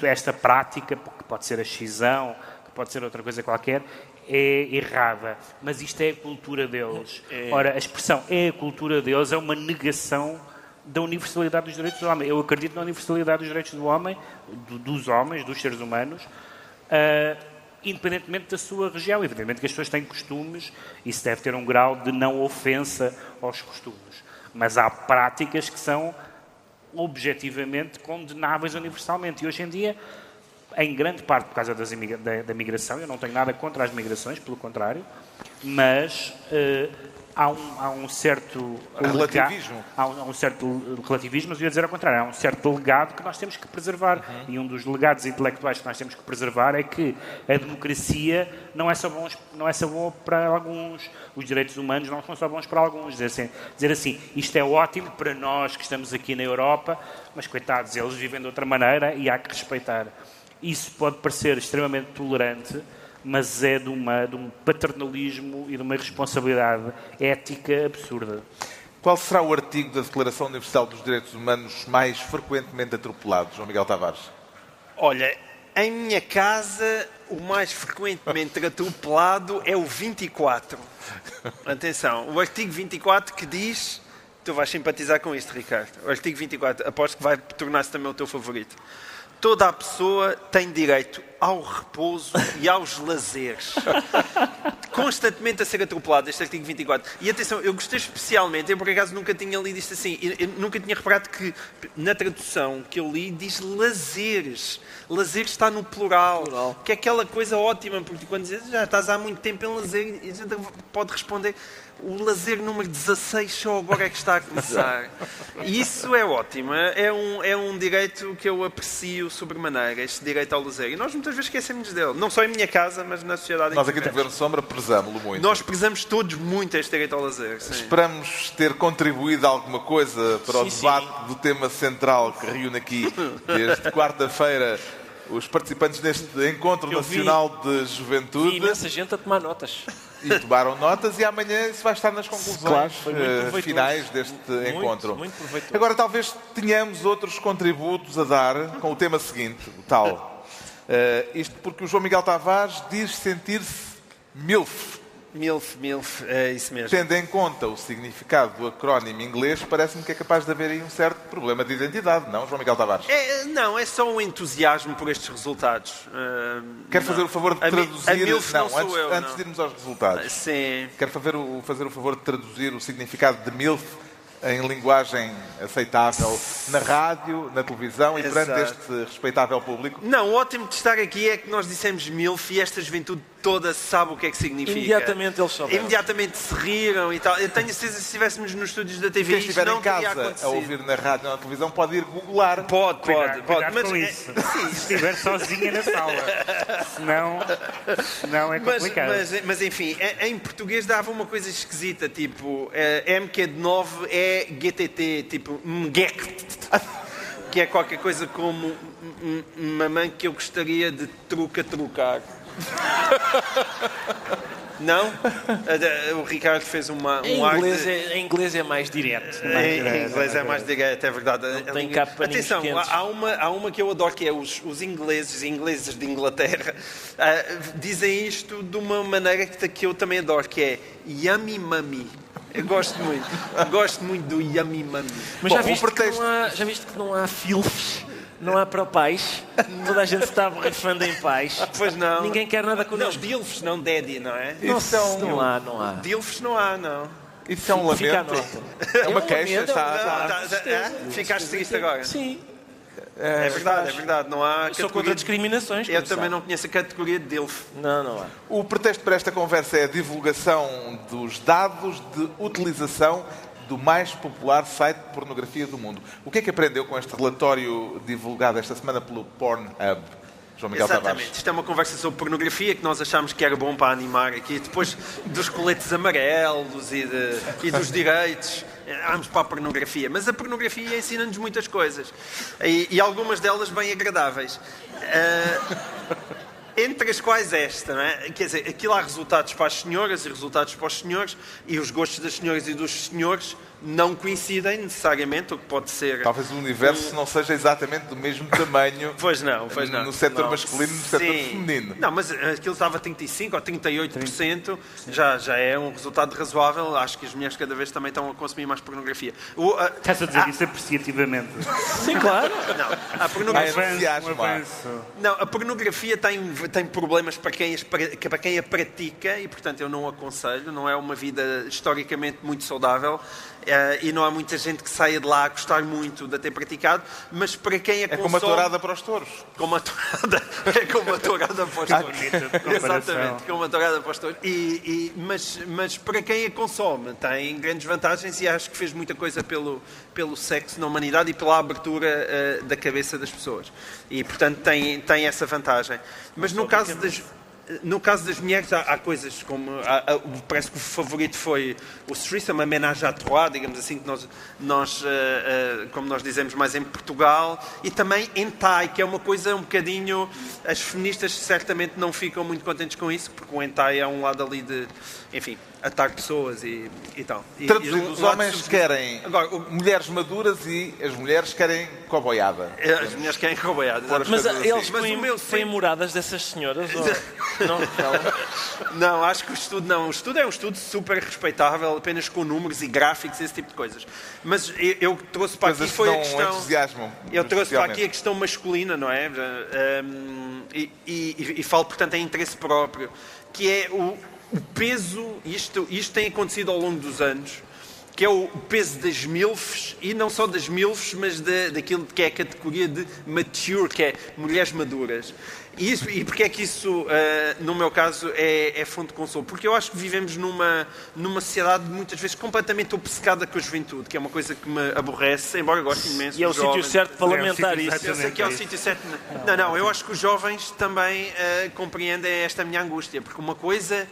D: esta prática, que pode ser a excisão, que pode ser outra coisa qualquer, é errada, mas isto é a cultura deles. Ora, a expressão é a cultura deles é uma negação da universalidade dos direitos do homem. Eu acredito na universalidade dos direitos do homem, dos homens, dos seres humanos, independentemente da sua região. Evidentemente que as pessoas têm costumes, isso deve ter um grau de não ofensa aos costumes. Mas há práticas que são objetivamente condenáveis universalmente. E hoje em dia, em grande parte por causa da migração, eu não tenho nada contra as migrações, pelo contrário, mas há um certo
A: relativismo.
D: Há um certo relativismo, mas eu ia dizer ao contrário, há um certo legado que nós temos que preservar. E um dos legados intelectuais que nós temos que preservar é que a democracia não é só bom para alguns, os direitos humanos não são só bons para alguns. Dizer assim, isto é ótimo para nós que estamos aqui na Europa, mas coitados, eles vivem de outra maneira e há que respeitar. Isso pode parecer extremamente tolerante, mas é de um paternalismo e de uma responsabilidade ética absurda.
A: Qual será o artigo da Declaração Universal dos Direitos Humanos mais frequentemente atropelado, João Miguel Tavares?
C: Olha, em minha casa, o mais frequentemente atropelado é o 24. Atenção, o artigo 24 que diz... Tu vais simpatizar com isto, Ricardo. O artigo 24, aposto que vai tornar-se também o teu favorito. Toda a pessoa tem direito ao repouso e aos lazeres. Constantemente a ser atropelado, este artigo 24. E atenção, eu gostei especialmente, eu por acaso nunca tinha lido isto assim, eu nunca tinha reparado que na tradução que eu li diz lazeres. Lazeres está no plural, que é aquela coisa ótima, porque quando dizes já estás há muito tempo em lazer, a gente pode responder... O lazer número 16 só agora é que está a começar. E isso é ótimo. É um direito que eu aprecio sobremaneira, este direito ao lazer. E nós muitas vezes esquecemos dele. Não só em minha casa, mas na sociedade.
A: Nós aqui do Governo Sombra prezamos-lo muito.
C: Nós prezamos todos muito este direito ao lazer. Sim.
A: Esperamos ter contribuído alguma coisa para o debate do tema central que reúne aqui desde quarta-feira os participantes neste Encontro Nacional de Juventude.
B: Vi imensa gente a tomar notas.
A: E tomaram notas e amanhã isso vai estar nas conclusões finais deste encontro.
B: Muito proveitoso.
A: Agora talvez tenhamos outros contributos a dar com o tema seguinte, o tal. Isto porque o João Miguel Tavares diz sentir-se MILF.
C: MILF, é isso mesmo.
A: Tendo em conta o significado do acrónimo inglês, parece-me que é capaz de haver aí um certo problema de identidade, não, João Miguel Tavares?
C: Não, é só um entusiasmo por estes resultados.
A: Quero fazer o favor de traduzir...
C: A MILF não sou eu,
A: antes de irmos aos resultados.
C: Sim.
A: Quero fazer o favor de traduzir o significado de MILF em linguagem aceitável na rádio, na televisão e perante este respeitável público.
C: Não, o ótimo de estar aqui é que nós dissemos MILF e esta juventude toda sabe o que é que significa.
B: Imediatamente eles souberam.
C: Imediatamente se riram e tal. Eu tenho certeza que se estivéssemos nos estúdios da TV,
A: Quem
C: isto
A: estiver
C: não
A: em
C: teria
A: casa
C: acontecido.
A: a ouvir na rádio ou na televisão pode ir googlar.
C: Pode.
D: Cuidado
C: Mas
D: com isso. Se estiver sozinha na sala. Senão é complicado.
C: Mas enfim, em português dava uma coisa esquisita, tipo, MQ de 9 é GTT, tipo, que é qualquer coisa como mamãe que eu gostaria de trucar. Não? O Ricardo fez um
B: Em inglês é mais direto.
C: Em inglês é mais direto, é verdade.
B: Não tem cá paninhos
C: Atenção,
B: quentes.
C: há uma que eu adoro, que é os ingleses de Inglaterra, dizem isto de uma maneira que eu também adoro, que é yummy mummy. Eu gosto muito do yummy mummy.
B: Mas já viste que não há filhos? Não há para pais. Toda a gente está borrifando em pais.
C: Pois não.
B: Ninguém quer nada
C: Não,
B: connosco.
C: dilfs, não daddy, não é?
B: Não há.
C: Dilfs não há, não.
A: Isso é um
B: Fica à
A: lamento.
B: nota.
A: É uma
B: um
A: queixa.
B: lamento.
C: Ficaste triste agora.
B: Sim.
C: É verdade. Não há
B: Sou contra discriminações.
C: Eu também não conheço a categoria de DILF.
B: Não há.
A: O pretexto para esta conversa é a divulgação dos dados de utilização do mais popular site de pornografia do mundo. O que é que aprendeu com este relatório divulgado esta semana pelo Pornhub, João Miguel
C: Exatamente.
A: Tavares?
C: Isto é uma conversa sobre pornografia que nós achámos que era bom para animar aqui. Depois dos coletes amarelos e dos direitos, vamos para a pornografia. Mas a pornografia ensina-nos muitas coisas. E algumas delas bem agradáveis. Entre as quais esta, não é? Quer dizer, aquilo há resultados para as senhoras e resultados para os senhores, e os gostos das senhoras e dos senhores não coincidem necessariamente, o que pode ser...
A: Talvez o universo não seja exatamente do mesmo tamanho
C: Pois não.
A: no setor masculino e no setor feminino.
C: Não, mas aquilo estava a 35% ou 38%, já é um resultado razoável. Acho que as mulheres cada vez também estão a consumir mais pornografia.
D: Estás a dizer isso apreciativamente.
B: Sim, claro.
C: Não, a pornografia... Não, a pornografia tem problemas para quem a pratica e, portanto, eu não aconselho. Não é uma vida historicamente muito saudável. e não há muita gente que saia de lá a gostar muito de ter praticado, mas para quem a consome...
A: É como a tourada para os touros.
C: Como a tourada, é como a tourada para os touros. Exatamente, como a tourada para os touros. Mas para quem a consome tem grandes vantagens e acho que fez muita coisa pelo sexo na humanidade e pela abertura da cabeça das pessoas. E, portanto, tem essa vantagem. Mas no caso das mulheres há coisas como... parece que o favorito foi o threesome, a ménage à trois, digamos assim, que nós como nós dizemos mais em Portugal, e também hentai, que é uma coisa um bocadinho... As feministas certamente não ficam muito contentes com isso, porque o hentai é um lado ali de... Enfim, atar pessoas e tal.
A: Traduzindo, os homens querem mulheres maduras e as mulheres querem coboiada.
C: As mulheres querem coboiada.
B: Mas eles põem moradas dessas senhoras? Não revelam?
C: Não, acho que o estudo não. O estudo é um estudo super respeitável, apenas com números e gráficos, esse tipo de coisas. Mas eu trouxe para aqui foi a questão... Eu trouxe para aqui a questão masculina, não é? E falo, portanto, em interesse próprio, que é o peso, isto tem acontecido ao longo dos anos, que é o peso das MILFs, e não só das MILFs, mas daquilo que é a categoria de mature, que é mulheres maduras. E porque é que isso, no meu caso, é fonte de consolo? Porque eu acho que vivemos numa sociedade muitas vezes completamente obcecada com a juventude, que é uma coisa que me aborrece, embora eu goste imenso.
B: E é o sítio certo para lamentar isso.
C: Eu sei que é o sítio certo. Não, eu acho que os jovens também compreendem esta minha angústia, porque uma coisa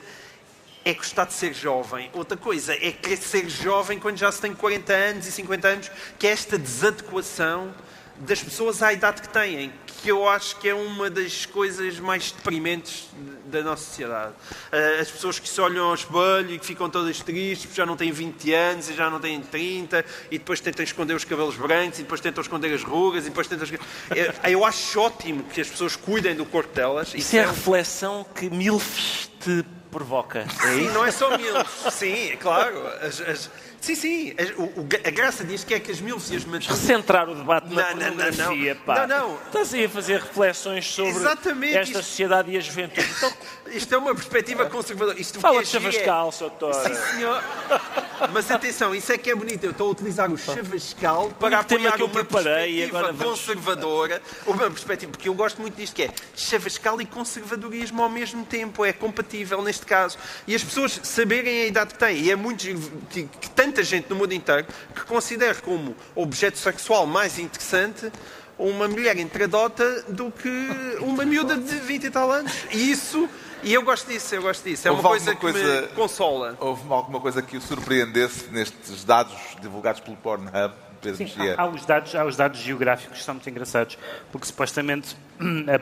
C: é gostar de ser jovem. Outra coisa é querer ser jovem quando já se tem 40 anos e 50 anos, que é esta desadequação das pessoas à idade que têm, que eu acho que é uma das coisas mais deprimentes da nossa sociedade. As pessoas que se olham ao espelho e que ficam todas tristes porque já não têm 20 anos e já não têm 30 e depois tentam esconder os cabelos brancos e depois tentam esconder as rugas e depois tentam... Eu acho ótimo que as pessoas cuidem do corpo delas.
B: Isso é a reflexão que MILFs te provoca.
C: Sim, não é só MILFs. Sim, é claro. Sim. A graça disto é que as MILFs e as maturas...
B: Recentrar o debate na pornografia, pá.
C: Não.
B: Estás aí a fazer reflexões sobre esta sociedade e a juventude. Então,
C: isto é uma perspectiva conservadora.
B: Fala de chavascal, Sr. Doutor.
C: Sim, senhor. Mas atenção, isso é que é bonito. Eu estou a utilizar o chavascal para apoiar uma perspectiva conservadora. Uma perspectiva, porque eu gosto muito disto, que é chavascal e conservadorismo ao mesmo tempo. É compatível neste caso. E as pessoas saberem a idade que têm. E é muito que tanta gente no mundo inteiro que considera como objeto sexual mais interessante uma mulher entradota do que uma miúda de 20 e tal anos. E eu gosto disso. É uma coisa que me consola.
A: Houve alguma coisa que o surpreendesse nestes dados divulgados pelo Pornhub?
D: Sim, há os dados geográficos que são muito engraçados, porque supostamente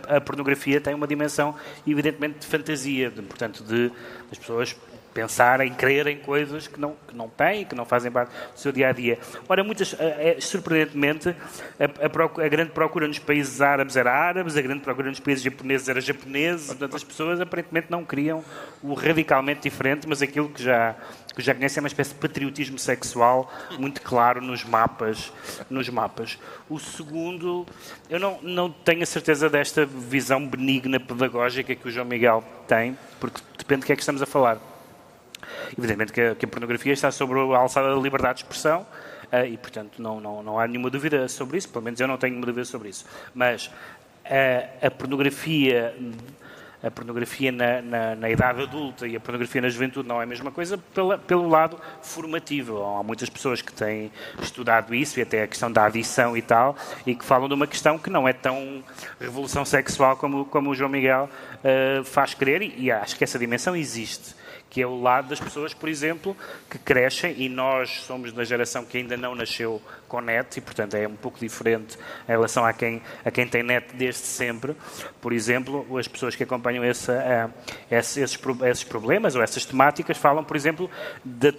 D: a pornografia tem uma dimensão evidentemente de fantasia, portanto de as pessoas pensarem, crerem coisas que não têm, que não fazem parte do seu dia-a-dia. Ora, surpreendentemente, a grande procura nos países árabes era árabes, a grande procura nos países japoneses era japoneses, portanto as pessoas aparentemente não queriam o radicalmente diferente, mas aquilo que já conhecem é uma espécie de patriotismo sexual muito claro nos mapas. O segundo, eu não tenho a certeza desta visão benigna pedagógica que o João Miguel tem, porque depende do que é que estamos a falar. Evidentemente que a pornografia está sobre a alçada da liberdade de expressão e, portanto, não há nenhuma dúvida sobre isso, pelo menos eu não tenho nenhuma dúvida sobre isso. Mas a pornografia na idade adulta e a pornografia na juventude não é a mesma coisa pelo lado formativo. Há muitas pessoas que têm estudado isso, e até a questão da adição e tal, e que falam de uma questão que não é tão revolução sexual como o João Miguel faz crer, e acho que essa dimensão existe, que é o lado das pessoas, por exemplo, que crescem, e nós somos da geração que ainda não nasceu com net, e portanto é um pouco diferente em relação a quem tem net desde sempre. Por exemplo, as pessoas que acompanham esses problemas ou essas temáticas falam, por exemplo, do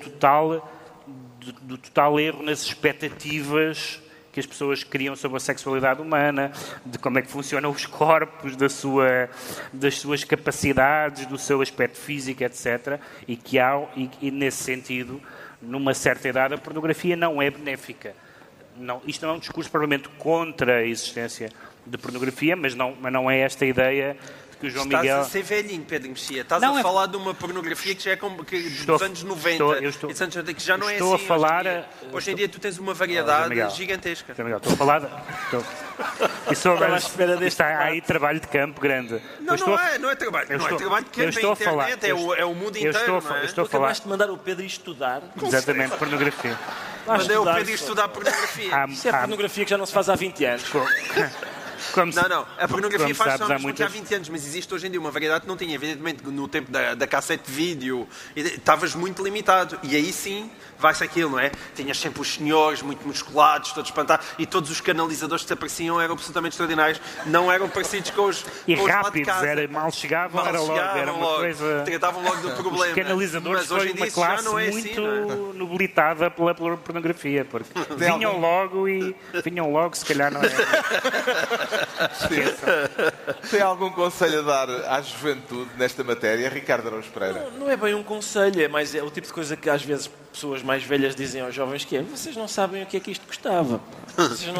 D: total erro nas expectativas que as pessoas criam sobre a sexualidade humana, de como é que funcionam os corpos, das suas capacidades, do seu aspecto físico, etc. E nesse sentido, numa certa idade, a pornografia não é benéfica. Isto não é um discurso provavelmente contra a existência de pornografia, mas não é esta ideia que o João
C: Estás
D: Miguel...
C: a ser velhinho, Pedro Mexia. Estás
D: Não,
C: a falar de uma pornografia que já é dos anos 90. Que já não é
D: estou
C: assim.
D: a falar...
C: Hoje em dia tu tens uma variedade gigantesca.
D: João Miguel, estou a falar...
B: Estava à espera deste
D: Está aí trabalho de campo grande.
C: Não é trabalho. Não é trabalho de campo, é internet, é o mundo inteiro.
D: Tu
B: acabaste de mandar o Pedro estudar.
D: Exatamente, pornografia.
C: Mandei o Pedro estudar pornografia.
B: Isso é pornografia que já não se faz há 20 anos.
C: Não. A pornografia faz só há
D: muitas...
C: 20 anos, mas existe hoje em dia uma variedade que não tinha. Evidentemente, no tempo da cassete de vídeo, estavas muito limitado. E aí sim, vai-se aquilo, não é? Tinhas sempre os senhores muito musculados, todos espantados, e todos os canalizadores que te apareciam eram absolutamente extraordinários. Não eram parecidos com os
D: E
C: com os lá de
D: rápidos,
C: casa.
D: mal chegavam, era uma coisa...
C: Tratavam logo do problema.
D: Os canalizadores
C: mas hoje em
D: foi uma
C: dia já
D: classe
C: não é
D: muito
C: assim,
D: nobilitada pela pornografia, porque vinham logo, se calhar não é...
A: Tem algum conselho a dar à juventude nesta matéria, Ricardo Araújo Pereira?
B: Não é bem um conselho, é o tipo de coisa que às vezes pessoas mais velhas dizem aos jovens que é: vocês não sabem o que é que isto custava. Vocês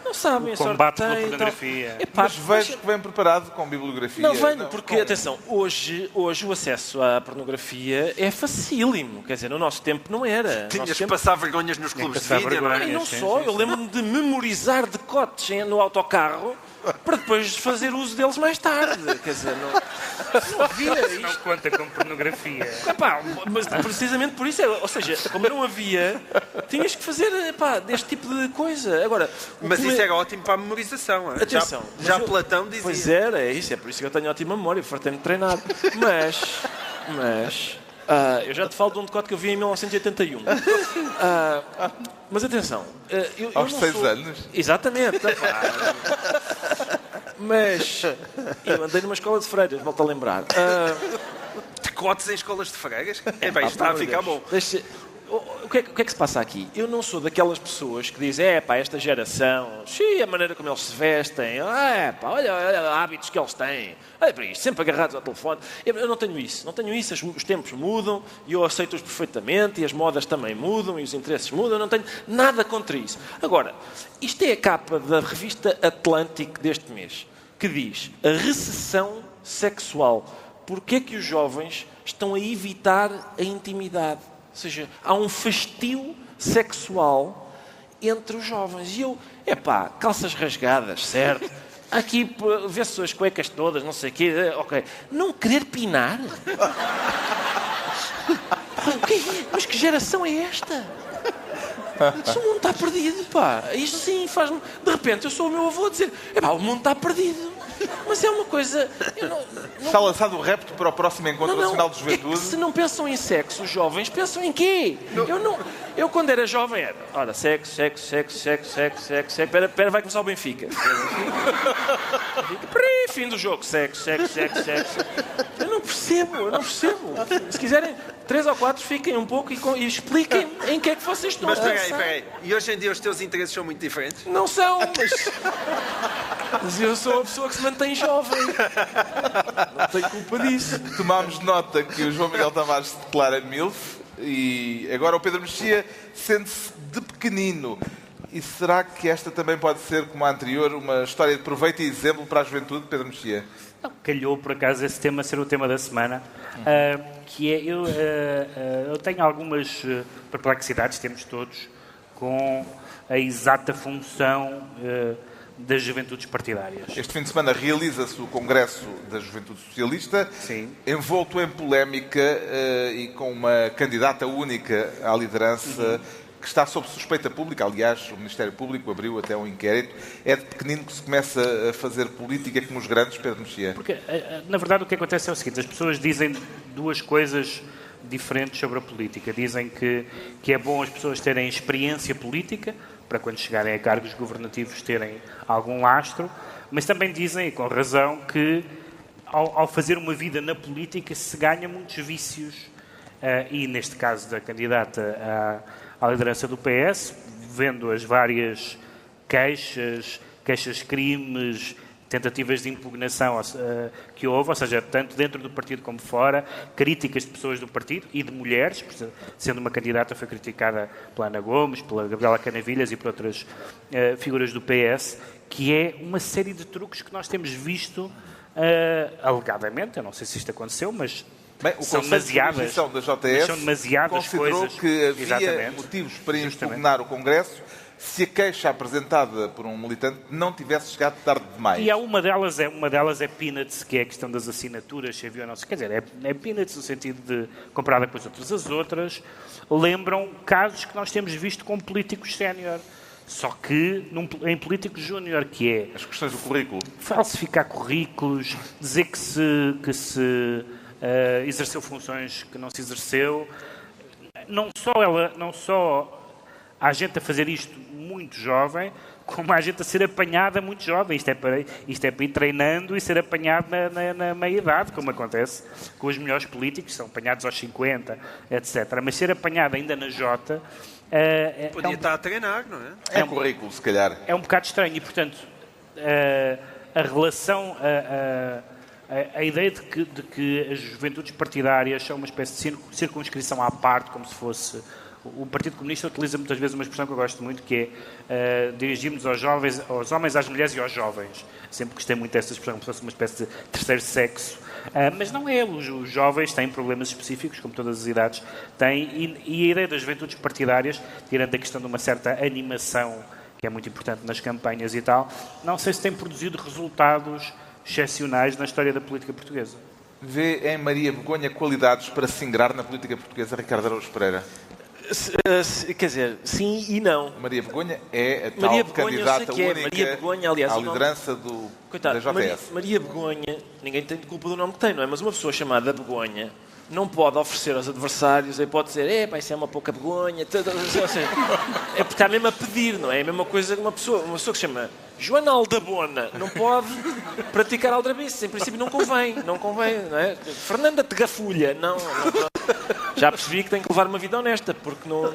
B: não sabem a sorte
D: combate
B: que
D: pela
B: têm,
D: pornografia.
A: Mas vejo que vem preparado com bibliografia.
B: Não venho, porque, atenção, hoje o acesso à pornografia é facílimo. Quer dizer, no nosso tempo não era.
C: Tinhas que passar vergonhas nos clubes de vídeo, não é?
B: E não só, eu lembro-me de memorizar decotes no autocarro para depois fazer uso deles mais tarde. Quer dizer, não havia isto.
D: Não conta com pornografia.
B: Epá, mas precisamente por isso, ou seja, como não havia, tinhas que fazer deste tipo de coisa. Agora,
C: mas isso era ótimo para a memorização.
B: Atenção,
C: já Platão dizia.
B: Pois é isso, é por isso que eu tenho ótima memória, fartei-me de treinar. Mas eu já te falo de um decote que eu vi em 1981. Mas atenção.
A: Aos 6 anos?
B: Exatamente. Mas eu andei numa escola de freiras, volto a lembrar.
C: Decotes em escolas de freiras? É bem, está a ficar bom.
B: O que é que se passa aqui? Eu não sou daquelas pessoas que dizem: esta geração, a maneira como eles se vestem, olha hábitos que eles têm, olha para isto, sempre agarrados ao telefone. Eu não tenho isso, os tempos mudam e eu aceito-os perfeitamente, e as modas também mudam e os interesses mudam, eu não tenho nada contra isso. Agora, isto é a capa da revista Atlantic deste mês, que diz: a recessão sexual. Porquê é que os jovens estão a evitar a intimidade? Ou seja, há um fastio sexual entre os jovens. E eu, calças rasgadas, certo? Aqui vê-se as cuecas todas, não sei o quê. Ok. Não querer pinar? Mas que geração é esta? O mundo está perdido, Isto sim faz-me... De repente eu sou o meu avô a dizer: o mundo está perdido. Mas é uma coisa...
A: Está lançado o repto para o próximo Encontro Nacional de Juventude.
B: Se não pensam em sexo, os jovens pensam em quê? Eu quando era jovem era... Ora, sexo. Espera, vai começar o Benfica. Fim do jogo. Sexo. Eu não percebo. Se quiserem, 3 ou 4, fiquem um pouco e expliquem em que é que vocês estão a pensar.
C: Mas peraí. E hoje em dia os teus interesses são muito diferentes?
B: Não são, mas eu sou a pessoa que se mantém jovem. Não tenho culpa disso.
A: Tomámos nota que o João Miguel Tavares se declara MILF e agora o Pedro Mexia sente-se de pequenino. E será que esta também pode ser, como a anterior, uma história de proveito e exemplo para a juventude, Pedro Mexia?
D: Calhou, por acaso, esse tema ser o tema da semana, que é... Eu tenho algumas perplexidades, temos todos, com a exata função das juventudes partidárias.
A: Este fim de semana realiza-se o Congresso da Juventude Socialista,
D: Sim.
A: Envolto em polémica e com uma candidata única à liderança, que está sob suspeita pública. Aliás, o Ministério Público abriu até um inquérito. É de pequenino que se começa a fazer política como os grandes, Pedro Mexia?
D: Porque, na verdade, o que acontece é o seguinte: as pessoas dizem duas coisas diferentes sobre a política. Dizem que é bom as pessoas terem experiência política, para quando chegarem a cargos governativos terem algum lastro, mas também dizem, e com razão, que ao fazer uma vida na política se ganha muitos vícios. E neste caso da candidata à liderança do PS, vendo as várias queixas, crimes, tentativas de impugnação que houve, ou seja, tanto dentro do partido como fora, críticas de pessoas do partido e de mulheres, sendo uma candidata foi criticada pela Ana Gomes, pela Gabriela Canavilhas e por outras figuras do PS, que é uma série de truques que nós temos visto alegadamente, eu não sei se isto aconteceu, mas
A: Bem, o
D: são
A: Conselho de
D: demasiadas,
A: Jurisdição da JS
D: são demasiadas
A: considerou
D: coisas.
A: que havia
D: Exatamente.
A: motivos para impugnar o Congresso se a queixa apresentada por um militante não tivesse chegado tarde demais.
D: E há uma delas é Peanuts, que é a questão das assinaturas, se havia ou não. Quer dizer, é Peanuts no sentido de, comparada com as outras. As outras lembram casos que nós temos visto com políticos sénior. Só que em político júnior, que é
A: As questões do currículo.
D: falsificar currículos, dizer que se exerceu funções que não se exerceu. Não só há gente a fazer isto muito jovem, como há gente a ser apanhada muito jovem. Isto é para ir treinando e ser apanhado na meia-idade, como acontece com os melhores políticos, são apanhados aos 50, etc. Mas ser apanhado ainda na Jota...
C: Podia estar a treinar, não é?
A: É currículo, se calhar.
D: É um bocado estranho e, portanto, a relação, a ideia de que as juventudes partidárias são uma espécie de circunscrição à parte, como se fosse... O Partido Comunista utiliza muitas vezes uma expressão que eu gosto muito, que é dirigirmos aos jovens, aos homens, às mulheres e aos jovens. Sempre gostei muito desta expressão, como se fosse uma espécie de terceiro sexo. Mas não é. Os jovens têm problemas específicos, como todas as idades têm, e a ideia das juventudes partidárias, tirando a questão de uma certa animação, que é muito importante nas campanhas e tal, não sei se tem produzido resultados excepcionais na história da política portuguesa.
A: Vê em Maria Begonha qualidades para se ingrar na política portuguesa, Ricardo Araújo Pereira?
B: Quer dizer, sim e não.
A: Maria Begonha é a tal
B: Maria Begonha,
A: candidata
B: eu sei que é.
A: única
B: Maria Begonha, aliás,
A: à
B: o nome-
A: liderança da JS.
B: Maria Begonha, ninguém tem culpa do nome que tem, não é? Mas uma pessoa chamada Begonha não pode oferecer aos adversários, aí pode dizer, isso é uma pouca Begonha, ou seja, é porque está mesmo a pedir, não é? É a mesma coisa que uma pessoa que se chama Joana Aldabona não pode praticar aldrabice, em princípio não convém, não é? Fernanda Tegafulha, não já percebi que tem que levar uma vida honesta, porque não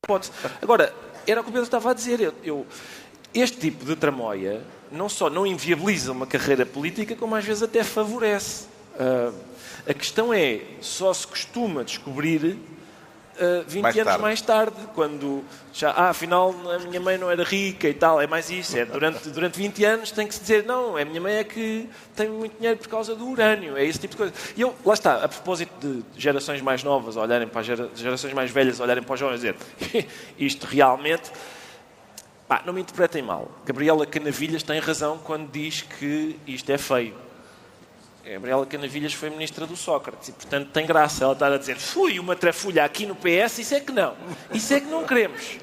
B: pode. Agora, era o que o Pedro estava a dizer, este tipo de tramóia não só não inviabiliza uma carreira política, como às vezes até favorece. A questão é, só se costuma descobrir 20 anos mais tarde, quando já, afinal a minha mãe não era rica e tal, é mais isso, durante 20 anos tem que se dizer, não, a minha mãe é que tem muito dinheiro por causa do urânio, é esse tipo de coisa. E lá está, a propósito de gerações mais novas olharem para as gerações mais velhas, olharem para os jovens e dizer, isto realmente, não me interpretem mal, Gabriela Canavilhas tem razão quando diz que isto é feio. Gabriela Canavilhas foi ministra do Sócrates e, portanto, tem graça ela estar a dizer fui uma trafulha aqui no PS, isso é que não queremos.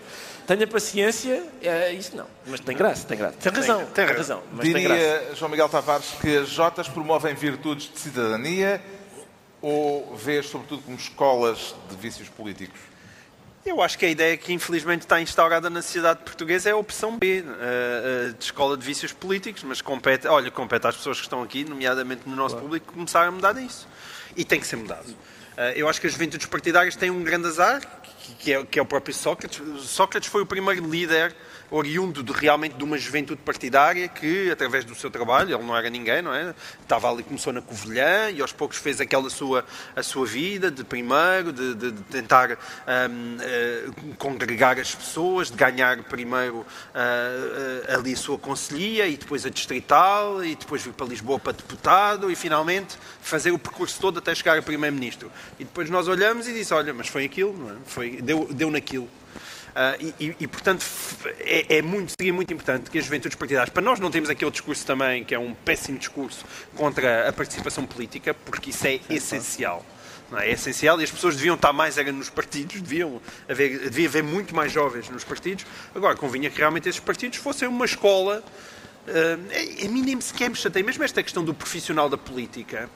B: Tenha paciência, isso não. Mas tem graça. Tem razão. Mas tem
A: Diria
B: graça.
A: João Miguel Tavares que as Jotas promovem virtudes de cidadania ou vês, sobretudo, como escolas de vícios políticos?
C: Eu acho que a ideia que infelizmente está instaurada na sociedade portuguesa é a opção B, de escola de vícios políticos, mas compete às pessoas que estão aqui, nomeadamente no nosso público, começar a mudar isso. E tem que ser mudado. Eu acho que as juventudes partidárias têm um grande azar, que é o próprio Sócrates. Sócrates foi o primeiro líder oriundo realmente de uma juventude partidária que, através do seu trabalho, ele não era ninguém, não é? Estava ali, começou na Covilhã e aos poucos fez a sua vida de primeiro, de tentar congregar as pessoas, de ganhar primeiro ali a sua conselhia e depois a distrital e depois vir para Lisboa para deputado e finalmente fazer o percurso todo até chegar a primeiro-ministro. E depois nós olhamos e disse, olha, mas foi aquilo, não é? Deu naquilo. Portanto, seria muito importante que as juventudes partidárias, para nós não temos aquele discurso também, que é um péssimo discurso contra a participação política, porque isso é essencial. Não é? É essencial e as pessoas deviam estar mais nos partidos, devia haver muito mais jovens nos partidos. Agora, convinha que realmente esses partidos fossem uma escola. A mim nem sequer me chateia, mesmo esta questão do profissional da política.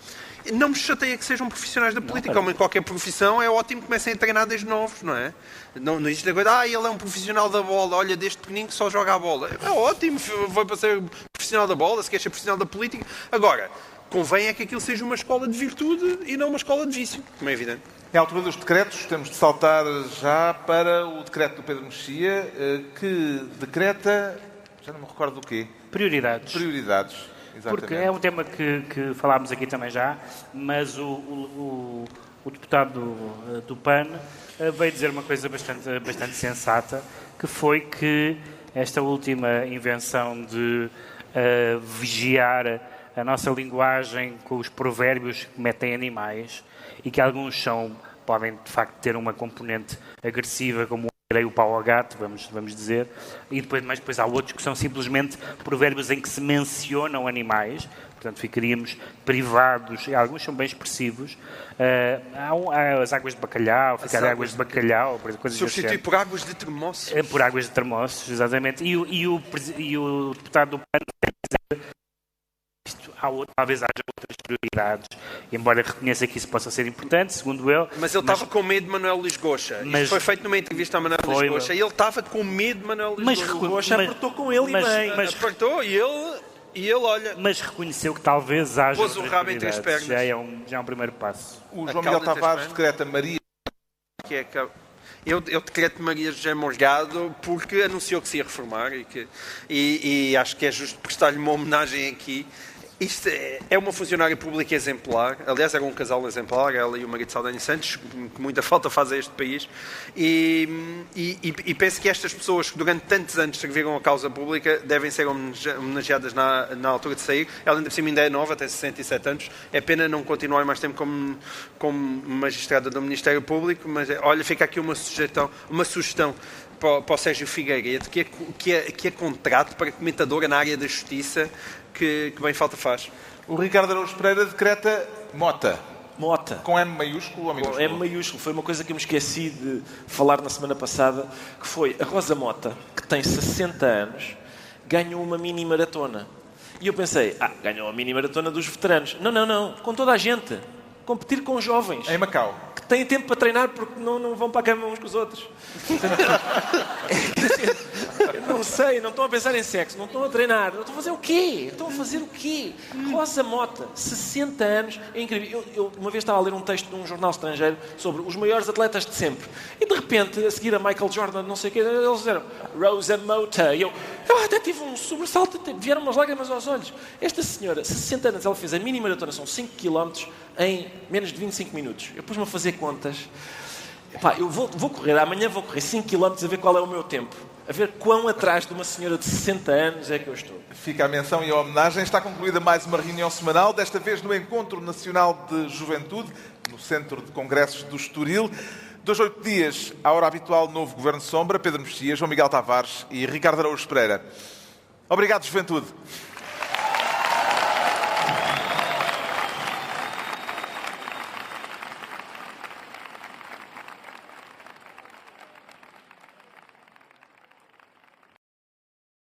C: Não me chateia que sejam profissionais da política, como em qualquer profissão, é ótimo que comecem a treinar desde novos, não é? Não existe a coisa, ele é um profissional da bola, olha, desde pequenino que só joga a bola. É ótimo, foi para ser profissional da bola, se quer ser profissional da política. Agora, convém é que aquilo seja uma escola de virtude e não uma escola de vício, como é evidente.
A: É a altura dos decretos, temos de saltar já para o decreto do Pedro Mexia, que decreta, já não me recordo do quê?
D: Prioridades.
A: Exatamente.
D: Porque é um tema que falámos aqui também já, mas o deputado do PAN veio dizer uma coisa bastante sensata, que foi que esta última invenção de vigiar a nossa linguagem com os provérbios que metem animais e que alguns podem de facto ter uma componente agressiva, como o pau ao gato, vamos dizer, e depois há outros que são simplesmente provérbios em que se mencionam animais, portanto ficaríamos privados, e alguns são bem expressivos. Há as águas de bacalhau, ficar águas de bacalhau, coisas
C: substituir por águas de termossos.
D: Por águas de termossos, exatamente. E o deputado do PAN dizer talvez haja outras prioridades, embora reconheça que isso possa ser importante, segundo ele.
C: Mas ele estava com medo de Manuel Luís Goxa. Isto foi feito numa entrevista a Manuel Luís Goxa e ele estava com medo de Manuel Luís Goxa.
B: Apertou com ele e bem.
C: Apertou e ele, olha...
D: Mas reconheceu que talvez haja
C: pôs o rabo entre as pernas.
D: Já é um primeiro passo.
A: O João Miguel Tavares decreta Maria...
C: Eu decreto Maria José Morgado porque anunciou que se ia reformar e acho que é justo prestar-lhe uma homenagem aqui. Isto é uma funcionária pública exemplar. Aliás, era um casal exemplar, ela e o marido Saldanha Santos, que muita falta faz a este país. E penso que estas pessoas que durante tantos anos serviram a causa pública devem ser homenageadas na altura de sair. Ela ainda por cima ainda é nova, tem 67 anos. É pena não continuar mais tempo como magistrada do Ministério Público, mas olha, fica aqui uma sugestão para o Sérgio Figueiredo, que é contrato para comentadora na área da justiça, que bem falta faz.
A: O Ricardo Araújo Pereira decreta Mota. Com M maiúsculo ou minúsculo?
B: M maiúsculo. Foi uma coisa que eu me esqueci de falar na semana passada, que foi a Rosa Mota, que tem 60 anos, ganhou uma mini-maratona. E eu pensei, ganhou a mini-maratona dos veteranos. Não, com toda a gente. Competir com os jovens.
A: Em Macau.
B: Que têm tempo para treinar porque não vão para a cama uns com os outros. Não sei, não estão a pensar em sexo, não estão a treinar. Estão a fazer o quê? Rosa Mota, 60 anos, é incrível. Eu uma vez estava a ler um texto de um jornal estrangeiro sobre os maiores atletas de sempre. E de repente, a seguir a Michael Jordan, não sei o quê, eles disseram Rosa Mota. E eu até tive um sobressalto, vieram umas lágrimas aos olhos. Esta senhora, 60 anos, ela fez a mini-maratona, são 5 km em menos de 25 minutos. Eu pus-me a fazer contas. Eu vou correr, amanhã vou correr 5 km a ver qual é o meu tempo. A ver quão atrás de uma senhora de 60 anos é que eu estou.
A: Fica a menção e a homenagem. Está concluída mais uma reunião semanal, desta vez no Encontro Nacional de Juventude, no Centro de Congressos do Estoril. 2 a 8 dias, à hora habitual, novo Governo Sombra, Pedro Mexia, João Miguel Tavares e Ricardo Araújo Pereira. Obrigado, Juventude.